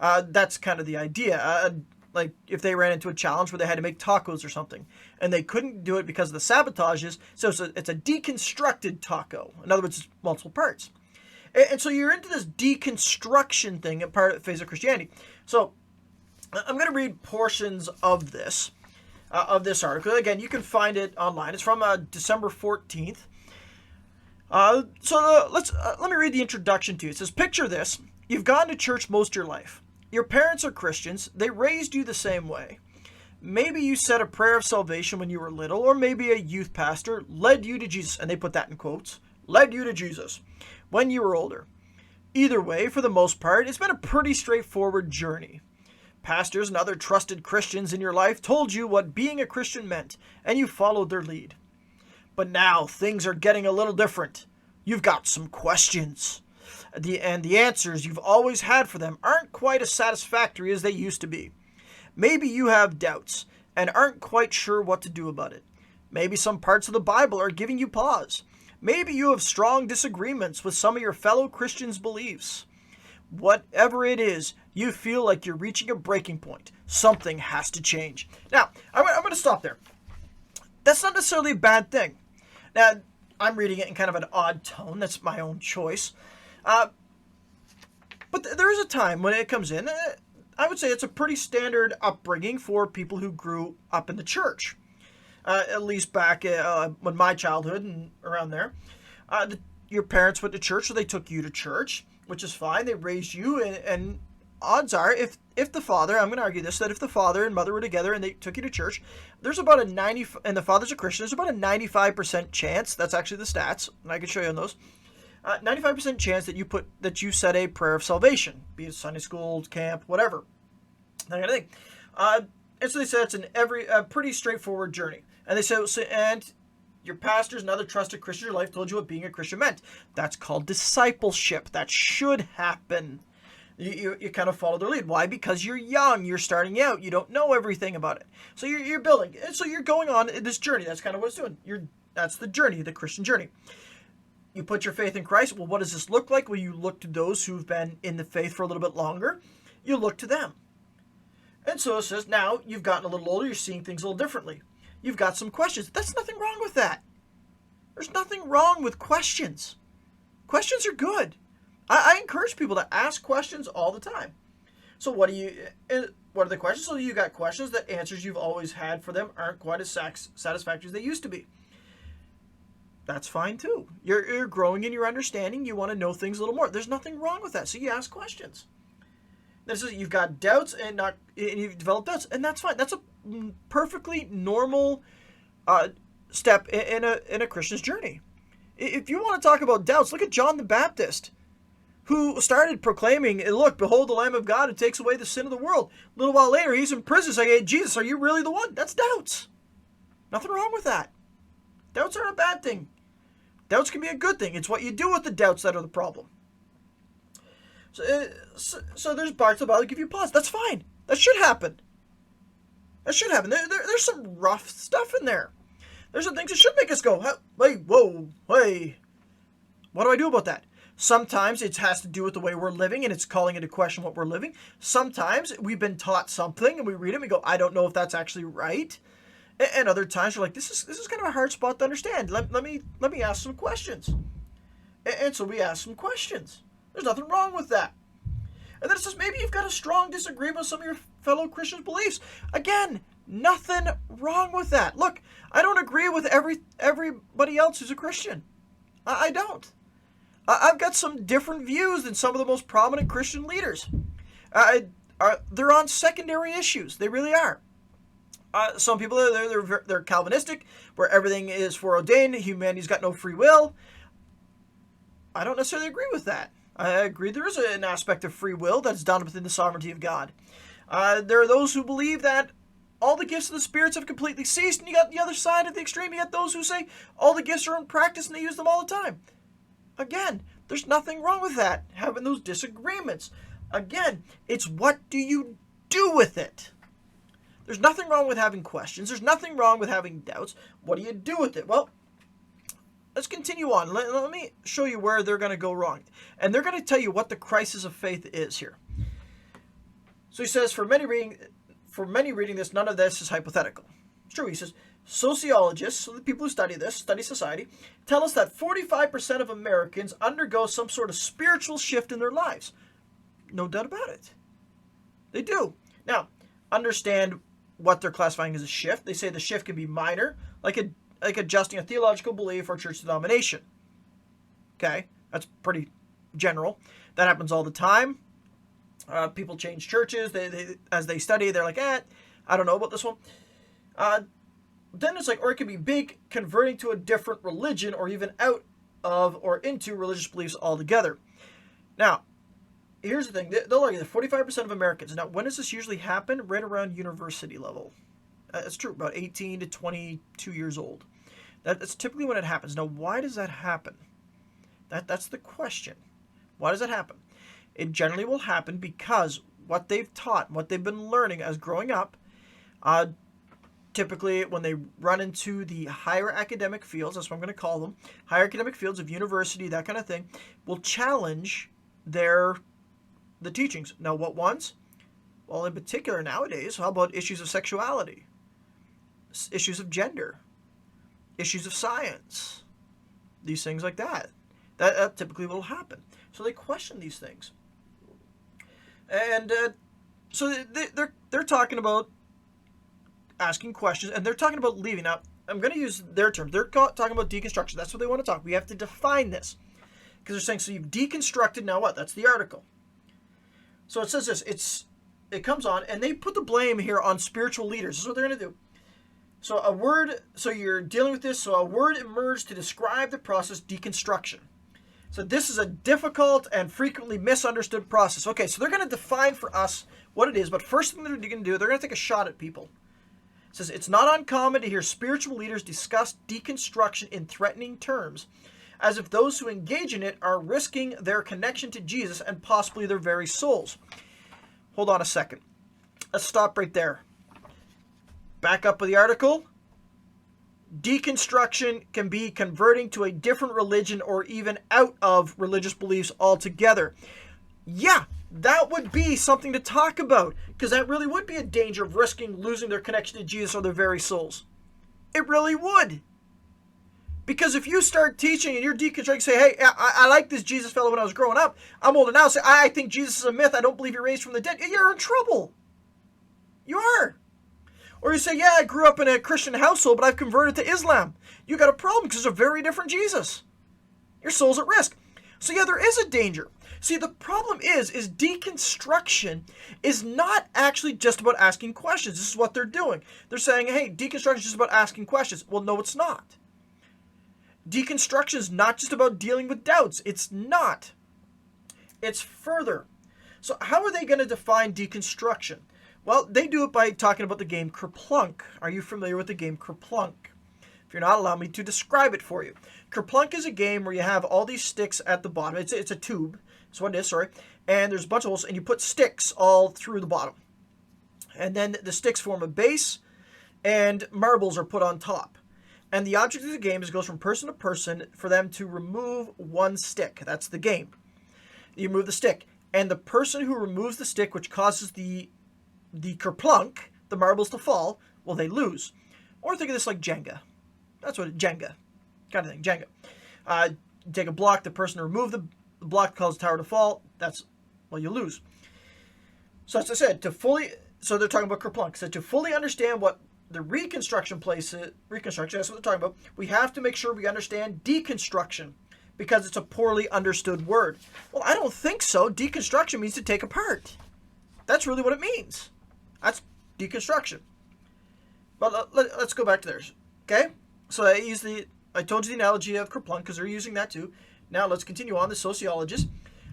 Speaker 1: That's kind of the idea. Like if they ran into a challenge where they had to make tacos or something, and they couldn't do it because of the sabotages, so it's a deconstructed taco. In other words, it's multiple parts. And so you're into this deconstruction thing and part of the phase of Christianity. So I'm going to read portions of this article. Again, you can find it online. It's from December 14th. Let me read the introduction to you. It says, "Picture this. You've gone to church most of your life. Your parents are Christians. They raised you the same way. Maybe you said a prayer of salvation when you were little, or maybe a youth pastor led you to Jesus," and they put that in quotes, "led you to Jesus when you were older. Either way, for the most part, it's been a pretty straightforward journey. Pastors and other trusted Christians in your life told you what being a Christian meant, and you followed their lead. But now things are getting a little different. You've got some questions. and the answers you've always had for them aren't quite as satisfactory as they used to be. Maybe you have doubts and aren't quite sure what to do about it. Maybe some parts of the Bible are giving you pause. Maybe you have strong disagreements with some of your fellow Christians' beliefs. Whatever it is, you feel like you're reaching a breaking point. Something has to change. Now, I'm going to stop there. That's not necessarily a bad thing. Now, I'm reading it in kind of an odd tone. That's my own choice. But there is a time when it comes in. I would say it's a pretty standard upbringing for people who grew up in the church. At least back when my childhood and around there. Your parents went to church, so they took you to church, which is fine. They raised you, and odds are, if the father, I'm going to argue this, that if the father and mother were together and they took you to church, there's about a 90, and the father's a Christian, there's about a 95% chance, that's actually the stats, and I can show you on those, 95% chance that you said a prayer of salvation, be it Sunday school, camp, whatever, that kind of thing. And so they said it's a pretty straightforward journey. And they said, and your pastors and other trusted Christians in your life told you what being a Christian meant. That's called discipleship. That should happen. You kind of follow their lead. Why? Because you're young. You're starting out. You don't know everything about it. So you're building. And so you're going on this journey. That's kind of what it's doing. That's the journey, the Christian journey. You put your faith in Christ. Well, what does this look like? Well, you look to those who've been in the faith for a little bit longer. You look to them. And so it says, now you've gotten a little older. You're seeing things a little differently. You've got some questions. That's nothing wrong with that. There's nothing wrong with questions. Questions are good. I encourage people to ask questions all the time. So what are the questions? So you got questions that answers you've always had for them aren't quite as satisfactory as they used to be. That's fine too. You're growing in your understanding. You want to know things a little more. There's nothing wrong with that. So you ask questions. This is, you've got doubts and you've developed doubts, and that's fine. That's a perfectly normal step in a Christian's journey. If you want to talk about doubts, look at John the Baptist, who started proclaiming, "Look, behold the Lamb of God who takes away the sin of the world." A little while later, he's in prison saying, "Hey, Jesus, are you really the one?" That's doubts. Nothing wrong with that. Doubts aren't a bad thing. Doubts can be a good thing. It's what you do with the doubts that are the problem. So there's parts of the Bible that give you pause. That's fine. That should happen. That should happen. There's some rough stuff in there. There's some things that should make us go, hey, whoa, hey. What do I do about that? Sometimes it has to do with the way we're living, and it's calling into question what we're living. Sometimes we've been taught something, and we read it, and we go, I don't know if that's actually right. And other times we're like, this is kind of a hard spot to understand. Let me ask some questions. And so we ask some questions. There's nothing wrong with that. And then it says maybe you've got a strong disagreement with some of your fellow Christians' beliefs. Again, nothing wrong with that. Look, I don't agree with everybody else who's a Christian. I don't. I've got some different views than some of the most prominent Christian leaders. They're on secondary issues. They really are. Some people, they're Calvinistic, where everything is foreordained, humanity's got no free will. I don't necessarily agree with that. I agree there is an aspect of free will that's done within the sovereignty of God. There are those who believe that all the gifts of the spirits have completely ceased, and you got the other side of the extreme. You got those who say all the gifts are in practice and they use them all the time. Again, there's nothing wrong with that, having those disagreements. Again, it's what do you do with it? There's nothing wrong with having questions. There's nothing wrong with having doubts. What do you do with it? Well, let's continue on. Let me show you where they're going to go wrong. And they're going to tell you what the crisis of faith is here. So he says, for many reading this, none of this is hypothetical. It's true. He says, sociologists, so the people who study society, tell us that 45% of Americans undergo some sort of spiritual shift in their lives. No doubt about it. They do. Now, understand what they're classifying as a shift. They say the shift can be minor, like adjusting a theological belief or church denomination. Okay, that's pretty general. That happens all the time. People change churches. They as they study, they're like, I don't know about this one. Then it's like, or it can be big, converting to a different religion, or even out of or into religious beliefs altogether. Now, here's the thing. They'll argue that 45% of Americans. Now, when does this usually happen? Right around university level. That's true, about 18 to 22 years old. That's typically when it happens. Now, why does that happen? That's the question. Why does that happen? It generally will happen because what they've taught, what they've been learning as growing up, typically when they run into the higher academic fields, that's what I'm going to call them, higher academic fields of university, that kind of thing, will challenge the teachings. Now, what ones? Well, in particular nowadays, how about issues of sexuality, issues of gender, issues of science, these things like that. That typically will happen. So they question these things. And so they're talking about asking questions, and they're talking about leaving. Now, I'm going to use their terms. They're talking about deconstruction. That's what they want to talk. We have to define this. Because they're saying, so you've deconstructed, now what? That's the article. So it says this. It comes on, and they put the blame here on spiritual leaders. This is what they're going to do. So you're dealing with this. So a word emerged to describe the process, deconstruction. So this is a difficult and frequently misunderstood process. Okay, so they're going to define for us what it is, but first thing they're going to do, they're going to take a shot at people. It says, it's not uncommon to hear spiritual leaders discuss deconstruction in threatening terms, as if those who engage in it are risking their connection to Jesus and possibly their very souls. Hold on a second. Let's stop right there. Back up with the article. Deconstruction can be converting to a different religion or even out of religious beliefs altogether. Yeah, that would be something to talk about, because that really would be a danger of risking losing their connection to Jesus or their very souls. It really would. Because if you start teaching and you're deconstructing, say, hey, I like this Jesus fellow when I was growing up. I'm older now. Say, I think Jesus is a myth. I don't believe he raised from the dead. You're in trouble. You are. Or you say, yeah, I grew up in a Christian household, but I've converted to Islam. You got a problem because it's a very different Jesus. Your soul's at risk. So yeah, there is a danger. See, the problem is deconstruction is not actually just about asking questions. This is what they're doing. They're saying, hey, deconstruction is just about asking questions. Well, no, it's not. Deconstruction is not just about dealing with doubts. It's not. It's further. So how are they going to define deconstruction? Well, they do it by talking about the game Kerplunk. Are you familiar with the game Kerplunk? If you're not, allow me to describe it for you. Kerplunk is a game where you have all these sticks at the bottom. It's a tube. That's what it is, sorry. And there's a bunch of holes, and you put sticks all through the bottom. And then the sticks form a base, and marbles are put on top. And the object of the game is it goes from person to person for them to remove one stick. That's the game. You remove the stick. And the person who removes the stick, which causes the kerplunk, the marbles to fall, well, they lose. Or think of this like Jenga. That's what Jenga kind of thing, Jenga. You take a block, the person to remove the block causes the tower to fall. Well, you lose. So as I said, so they're talking about kerplunk. So to fully understand what the reconstruction that's what they're talking about, we have to make sure we understand deconstruction, because it's a poorly understood word. Well, I don't think so. Deconstruction means to take apart. That's really what it means. That's deconstruction. But let's go back to theirs. Okay? So I told you the analogy of kerplunk because they're using that too. Now let's continue on. The sociologist,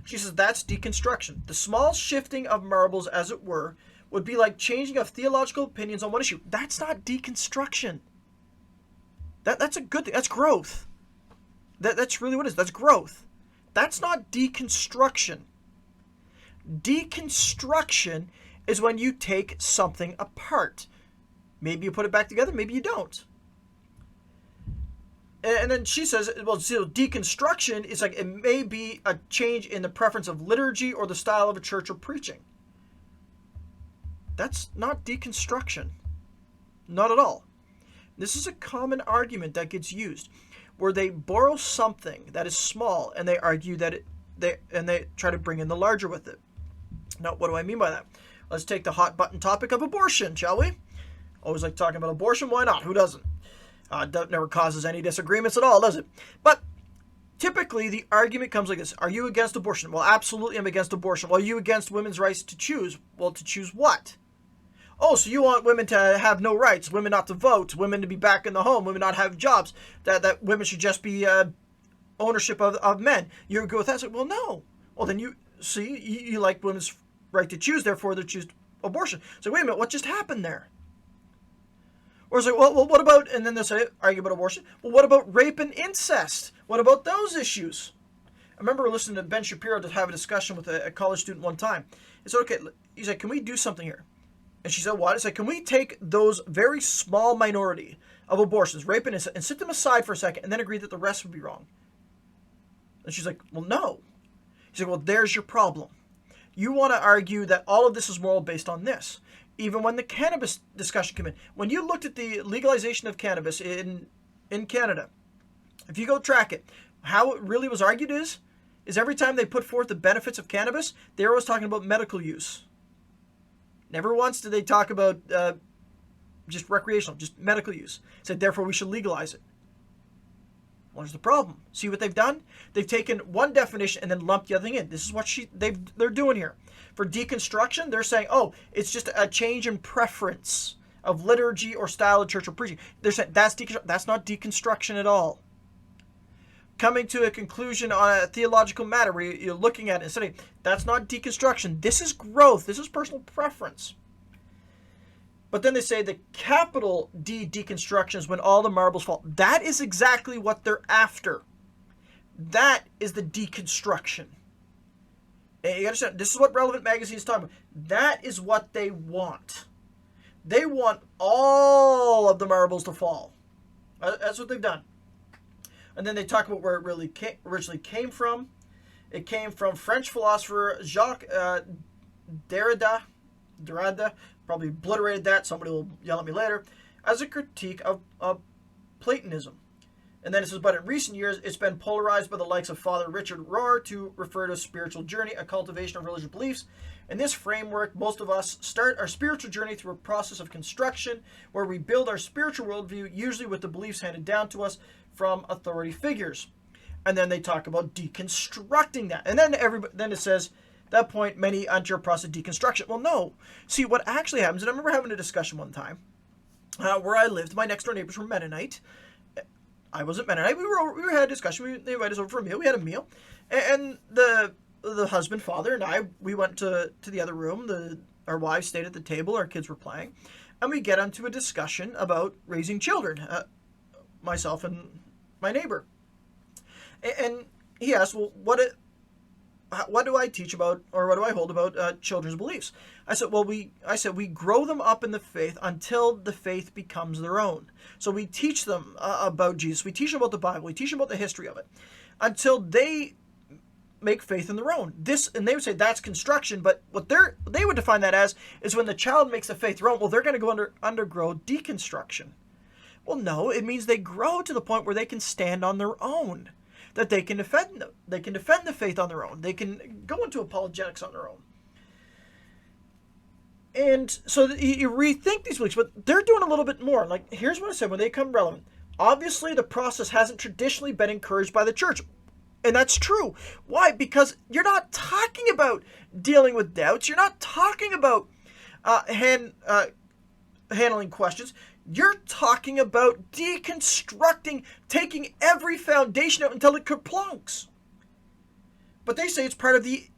Speaker 1: she says that's deconstruction. The small shifting of marbles, as it were, would be like changing of theological opinions on one issue. That's not deconstruction. That's a good thing. That's growth. That's really what it is. That's growth. That's not deconstruction. Deconstruction is when you take something apart. Maybe you put it back together, maybe you don't. And then she says, well, so deconstruction is like, it may be a change in the preference of liturgy or the style of a church or preaching. That's not deconstruction. Not at all. This is a common argument that gets used, where they borrow something that is small and they argue that they try to bring in the larger with it. Now, what do I mean by that? Let's take the hot button topic of abortion, shall we? Always like talking about abortion. Why not? Who doesn't? That never causes any disagreements at all, does it? But typically, the argument comes like this. Are you against abortion? Well, absolutely, I'm against abortion. Well, are you against women's rights to choose? Well, to choose what? Oh, so you want women to have no rights, women not to vote, women to be back in the home, women not have jobs, that women should just be ownership of men. You agree with that? So, well, no. Well, then you like women's right to choose, therefore they choose abortion. So wait a minute, what just happened there? Or it's like, well, what about, and then they'll say, argue about abortion. Well, what about rape and incest? What about those issues? I remember listening to Ben Shapiro to have a discussion with a college student one time. He said, okay, he's like, can we do something here? And she said, what? It's like, can we take those very small minority of abortions, rape and incest, and sit them aside for a second and then agree that the rest would be wrong? And she's like, well, no. He's like, well, there's your problem. You want to argue that all of this is moral based on this. Even when the cannabis discussion came in, when you looked at the legalization of cannabis in Canada, if you go track it, how it really was argued is every time they put forth the benefits of cannabis, they're always talking about medical use. Never once did they talk about just recreational, just medical use. Said, therefore, we should legalize it. What's the problem? See what they've done? They've taken one definition and then lumped the other thing in. This is what they're doing here. For deconstruction, they're saying, oh, it's just a change in preference of liturgy or style of church or preaching. They're saying that's not deconstruction at all. Coming to a conclusion on a theological matter where you're looking at it and saying, that's not deconstruction. This is growth. This is personal preference. But then they say the capital D deconstruction is when all the marbles fall. That is exactly what they're after. That is the deconstruction. And you understand, this is what Relevant Magazine is talking about. That is what they want. They want all of the marbles to fall. That's what they've done. And then they talk about where it really originally came from. It came from French philosopher Jacques Derrida, probably obliterated that, somebody will yell at me later, as a critique of Platonism. And then it says, but in recent years, it's been polarized by the likes of Father Richard Rohr to refer to a spiritual journey, a cultivation of religious beliefs. In this framework, most of us start our spiritual journey through a process of construction, where we build our spiritual worldview, usually with the beliefs handed down to us from authority figures. And then they talk about deconstructing that. And then it says, at that point, many enter a process of deconstruction. Well, no. See, what actually happens, and I remember having a discussion one time where I lived. My next door neighbors were Mennonite. I wasn't Mennonite. We had a discussion. They invited us over for a meal. We had a meal. And the husband, father, and I, we went to the other room. Our wives stayed at the table. Our kids were playing. And we get onto a discussion about raising children, myself and my neighbor. And he asked, well, what do I teach about, or what do I hold about children's beliefs? I said, we grow them up in the faith until the faith becomes their own. So we teach them about Jesus. We teach them about the Bible. We teach them about the history of it until they make faith in their own. And they would say that's construction, but what they would define that as is when the child makes the faith their own. Well, they're going to go undergo deconstruction. Well, no, it means they grow to the point where they can stand on their own. That they can defend the faith on their own. They can go into apologetics on their own. And so you rethink these beliefs, but they're doing a little bit more. Like, here's what I said when they come relevant. Obviously, the process hasn't traditionally been encouraged by the church. And that's true. Why? Because you're not talking about dealing with doubts. You're not talking about handling questions. You're talking about deconstructing, taking every foundation out until it kerplunks. But they say it's part of the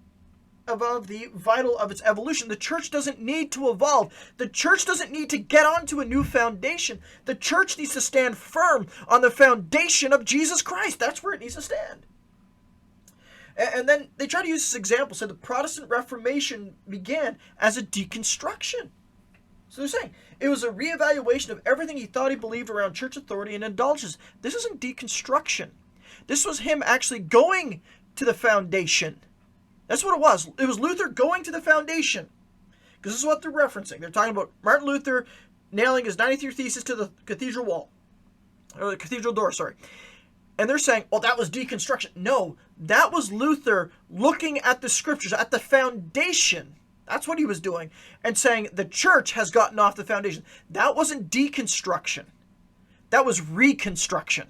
Speaker 1: vital of its evolution. The church doesn't need to evolve. The church doesn't need to get onto a new foundation. The church needs to stand firm on the foundation of Jesus Christ. That's where it needs to stand. And then they try to use this example. So the Protestant Reformation began as a deconstruction. So they're saying it was a reevaluation of everything he thought he believed around church authority and indulgence. This isn't deconstruction. This was him actually going to the foundation. That's what it was. It was Luther going to the foundation. Because this is what they're referencing. They're talking about Martin Luther nailing his 93 Thesis to the cathedral wall. Or the cathedral door, sorry. And they're saying, well, that was deconstruction. No, that was Luther looking at the scriptures, at the foundation. That's what he was doing. And saying the church has gotten off the foundation. That wasn't deconstruction. That was reconstruction.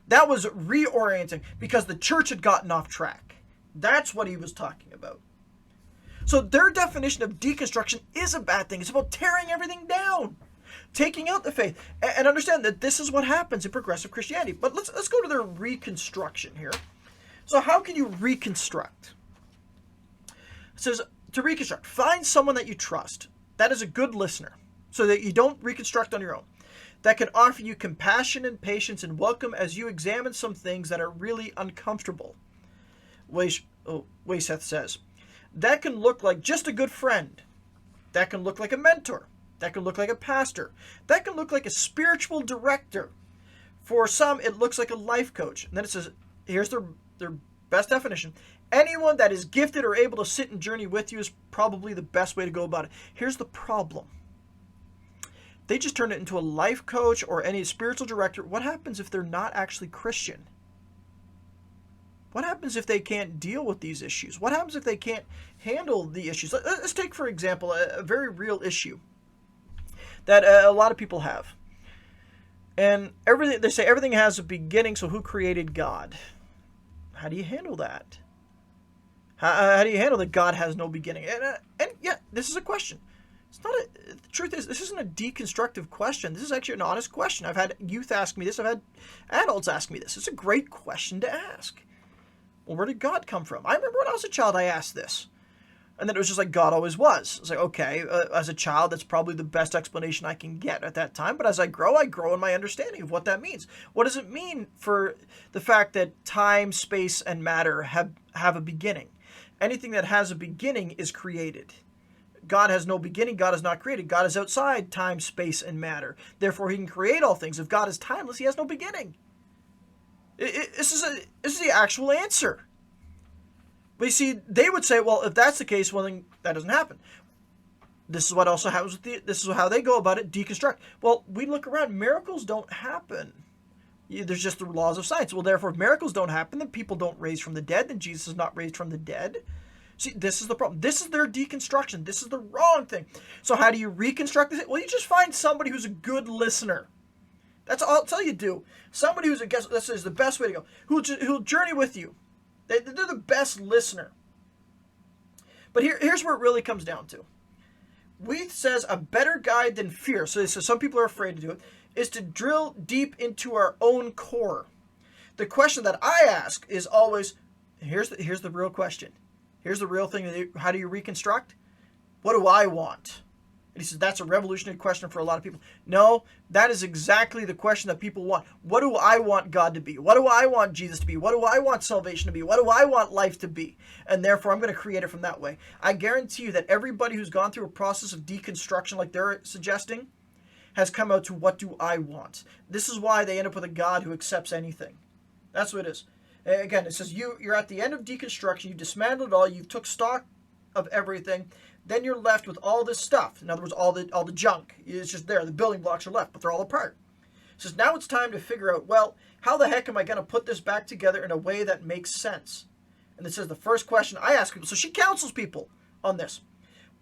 Speaker 1: That was reorienting because the church had gotten off track. That's what he was talking about. So their definition of deconstruction is a bad thing. It's about tearing everything down. Taking out the faith. And understand that this is what happens in progressive Christianity. But let's go to their reconstruction here. So how can you reconstruct? It says, to reconstruct, find someone that you trust, that is a good listener, so that you don't reconstruct on your own, that can offer you compassion and patience and welcome as you examine some things that are really uncomfortable. Wayseth says. That can look like just a good friend. That can look like a mentor. That can look like a pastor. That can look like a spiritual director. For some, it looks like a life coach. And then it says, here's their best definition. Anyone that is gifted or able to sit and journey with you is probably the best way to go about it. Here's the problem. They just turn it into a life coach or any spiritual director. What happens if they're not actually Christian? What happens if they can't deal with these issues? What happens if they can't handle the issues? Let's take, for example, a very real issue that a lot of people have. And they say everything has a beginning, so who created God? How do you handle that? How do you handle that God has no beginning? And yeah, this is a question. It's not the truth is, this isn't a deconstructive question. This is actually an honest question. I've had youth ask me this. I've had adults ask me this. It's a great question to ask. Well, where did God come from? I remember when I was a child, I asked this. And then it was just like God always was. It's like, okay, as a child, that's probably the best explanation I can get at that time. But as I grow in my understanding of what that means. What does it mean for the fact that time, space, and matter have a beginning? Anything that has a beginning is created. God has no beginning. God is not created. God is outside time, space, and matter. Therefore, he can create all things. If God is timeless, he has no beginning. This is the actual answer. But you see, they would say, well, if that's the case, well, then that doesn't happen. This is what also happens with this is how they go about it, deconstruct. Well, we look around, miracles don't happen. There's just the laws of science. Well, therefore, if miracles don't happen, then people don't raise from the dead, then Jesus is not raised from the dead. See, this is the problem. This is their deconstruction. This is the wrong thing. So how do you reconstruct this? Well, you just find somebody who's a good listener. That's all you do. Somebody who's this is the best way to go. Who'll journey with you. They're the best listener. But here's where it really comes down to. Weath says a better guide than fear, so some people are afraid to do it, is to drill deep into our own core. The question that I ask is always, here's the real question. Here's the real thing. How do you reconstruct? What do I want? And he says that's a revolutionary question for a lot of people. No, that is exactly the question that people want. What do I want God to be? What do I want Jesus to be? What do I want salvation to be? What do I want life to be? And therefore, I'm going to create it from that way. I guarantee you that everybody who's gone through a process of deconstruction like they're suggesting has come out to what do I want? This is why they end up with a God who accepts anything. That's what it is. Again, it says you're at the end of deconstruction. You've dismantled it all. You've took stock of everything. Then you're left with all this stuff. In other words, all the junk. It's just there. The building blocks are left, but they're all apart. It says now it's time to figure out, well, how the heck am I going to put this back together in a way that makes sense? And it says the first question I ask people. So she counsels people on this.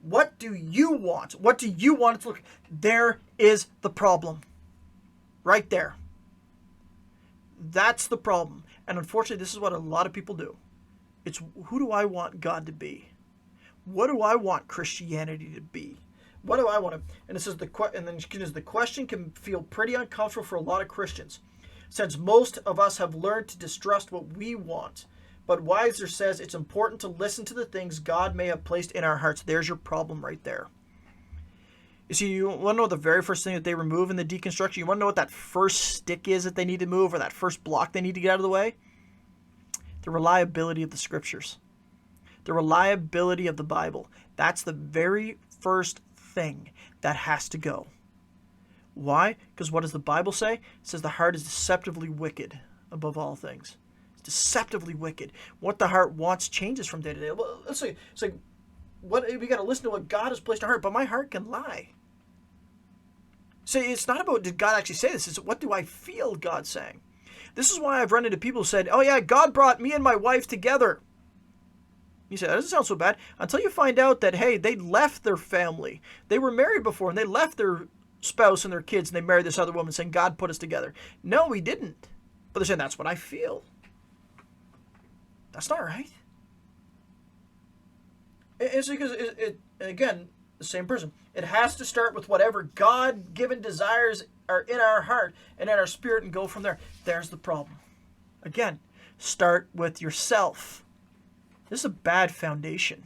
Speaker 1: What do you want? What do you want it to look like? There is the problem. Right there. That's the problem. And unfortunately, this is what a lot of people do. It's who do I want God to be? What do I want Christianity to be? What do I want to? And it says the question can feel pretty uncomfortable for a lot of Christians, since most of us have learned to distrust what we want. But Weiser says it's important to listen to the things God may have placed in our hearts. There's your problem right there. You see, you want to know the very first thing that they remove in the deconstruction? You want to know what that first stick is that they need to move, or that first block they need to get out of the way? The reliability of the scriptures. The reliability of the Bible. That's the very first thing that has to go. Why? Because what does the Bible say? It says the heart is deceptively wicked above all things. It's deceptively wicked. What the heart wants changes from day to day. Well, let's say it's like we got to listen to what God has placed in our heart, but my heart can lie. See, it's not about did God actually say this. It's what do I feel God saying? This is why I've run into people who said, oh yeah, God brought me and my wife together. You say, that doesn't sound so bad. Until you find out that, hey, they left their family. They were married before, and they left their spouse and their kids, and they married this other woman saying, God put us together. No, he didn't. But they're saying, that's what I feel. That's not right. It's because, again, the same person. It has to start with whatever God-given desires are in our heart and in our spirit and go from there. There's the problem. Again, start with yourself. This is a bad foundation.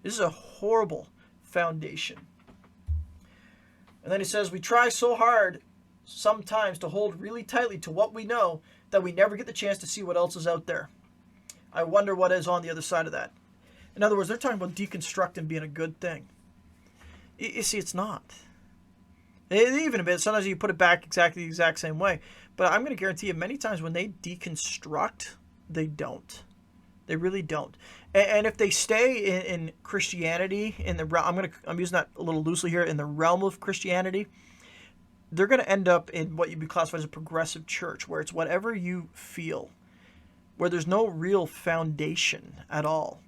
Speaker 1: This is a horrible foundation. And then he says, we try so hard sometimes to hold really tightly to what we know that we never get the chance to see what else is out there. I wonder what is on the other side of that. In other words, they're talking about deconstructing being a good thing. You see, it's not. Even a bit. Sometimes you put it back exactly the exact same way. But I'm going to guarantee you many times when they deconstruct, they don't. They really don't. And if they stay in Christianity, I'm using that a little loosely here, in the realm of Christianity, they're going to end up in what you'd be classified as a progressive church, where it's whatever you feel, where there's no real foundation at all,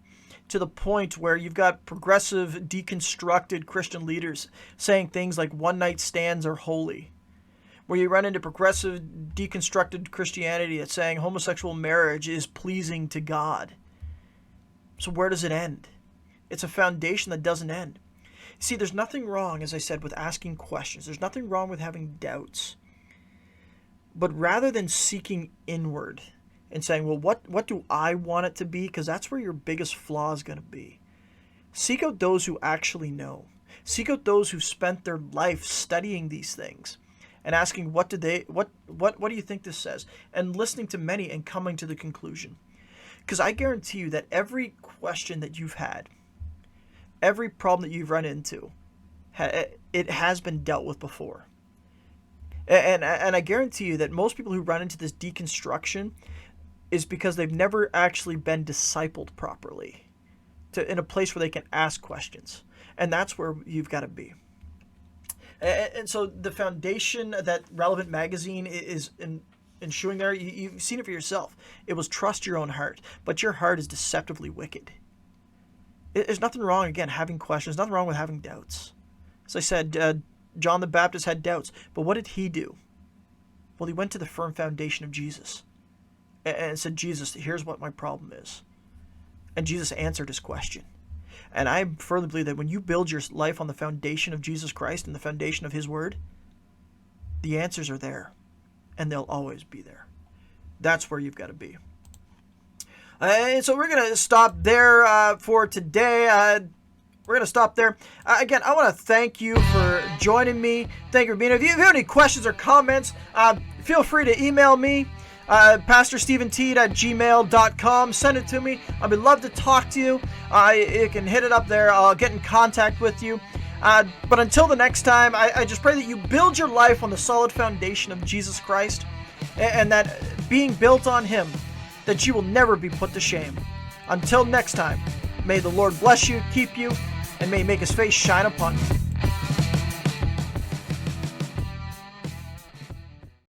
Speaker 1: to the point where you've got progressive, deconstructed Christian leaders saying things like one-night stands are holy, where you run into progressive, deconstructed Christianity that's saying homosexual marriage is pleasing to God. So where does it end? It's a foundation that doesn't end. See, there's nothing wrong, as I said, with asking questions. There's nothing wrong with having doubts. But rather than seeking inward and saying, well, what do I want it to be? Because that's where your biggest flaw is going to be. Seek out those who actually know. Seek out those who spent their life studying these things and asking, what do you think this says? And listening to many and coming to the conclusion. Because I guarantee you that every question that you've had, every problem that you've run into, it has been dealt with before. And I guarantee you that most people who run into this deconstruction is because they've never actually been discipled properly in a place where they can ask questions. And that's where you've got to be. And so the foundation that Relevant Magazine is ensuing there, you've seen it for yourself. It was trust your own heart, but your heart is deceptively wicked. There's nothing wrong, again, having questions. Nothing wrong with having doubts. As I said, John the Baptist had doubts, but what did he do? Well, he went to the firm foundation of Jesus and said, Jesus, here's what my problem is. And Jesus answered his question. And I firmly believe that when you build your life on the foundation of Jesus Christ and the foundation of his word, the answers are there, and they'll always be there. That's where you've got to be. And so we're going to stop there for today. We're going to stop there. Again, I want to thank you for joining me. Thank you for being here. If you have any questions or comments, feel free to email me, pastorstephenteed@gmail.com. Send it to me. I'd love to talk to you. You can hit it up there. I'll get in contact with you. But until the next time, I just pray that you build your life on the solid foundation of Jesus Christ, and that being built on him, that you will never be put to shame. Until next time, may the Lord bless you, keep you, and may he make his face shine upon you.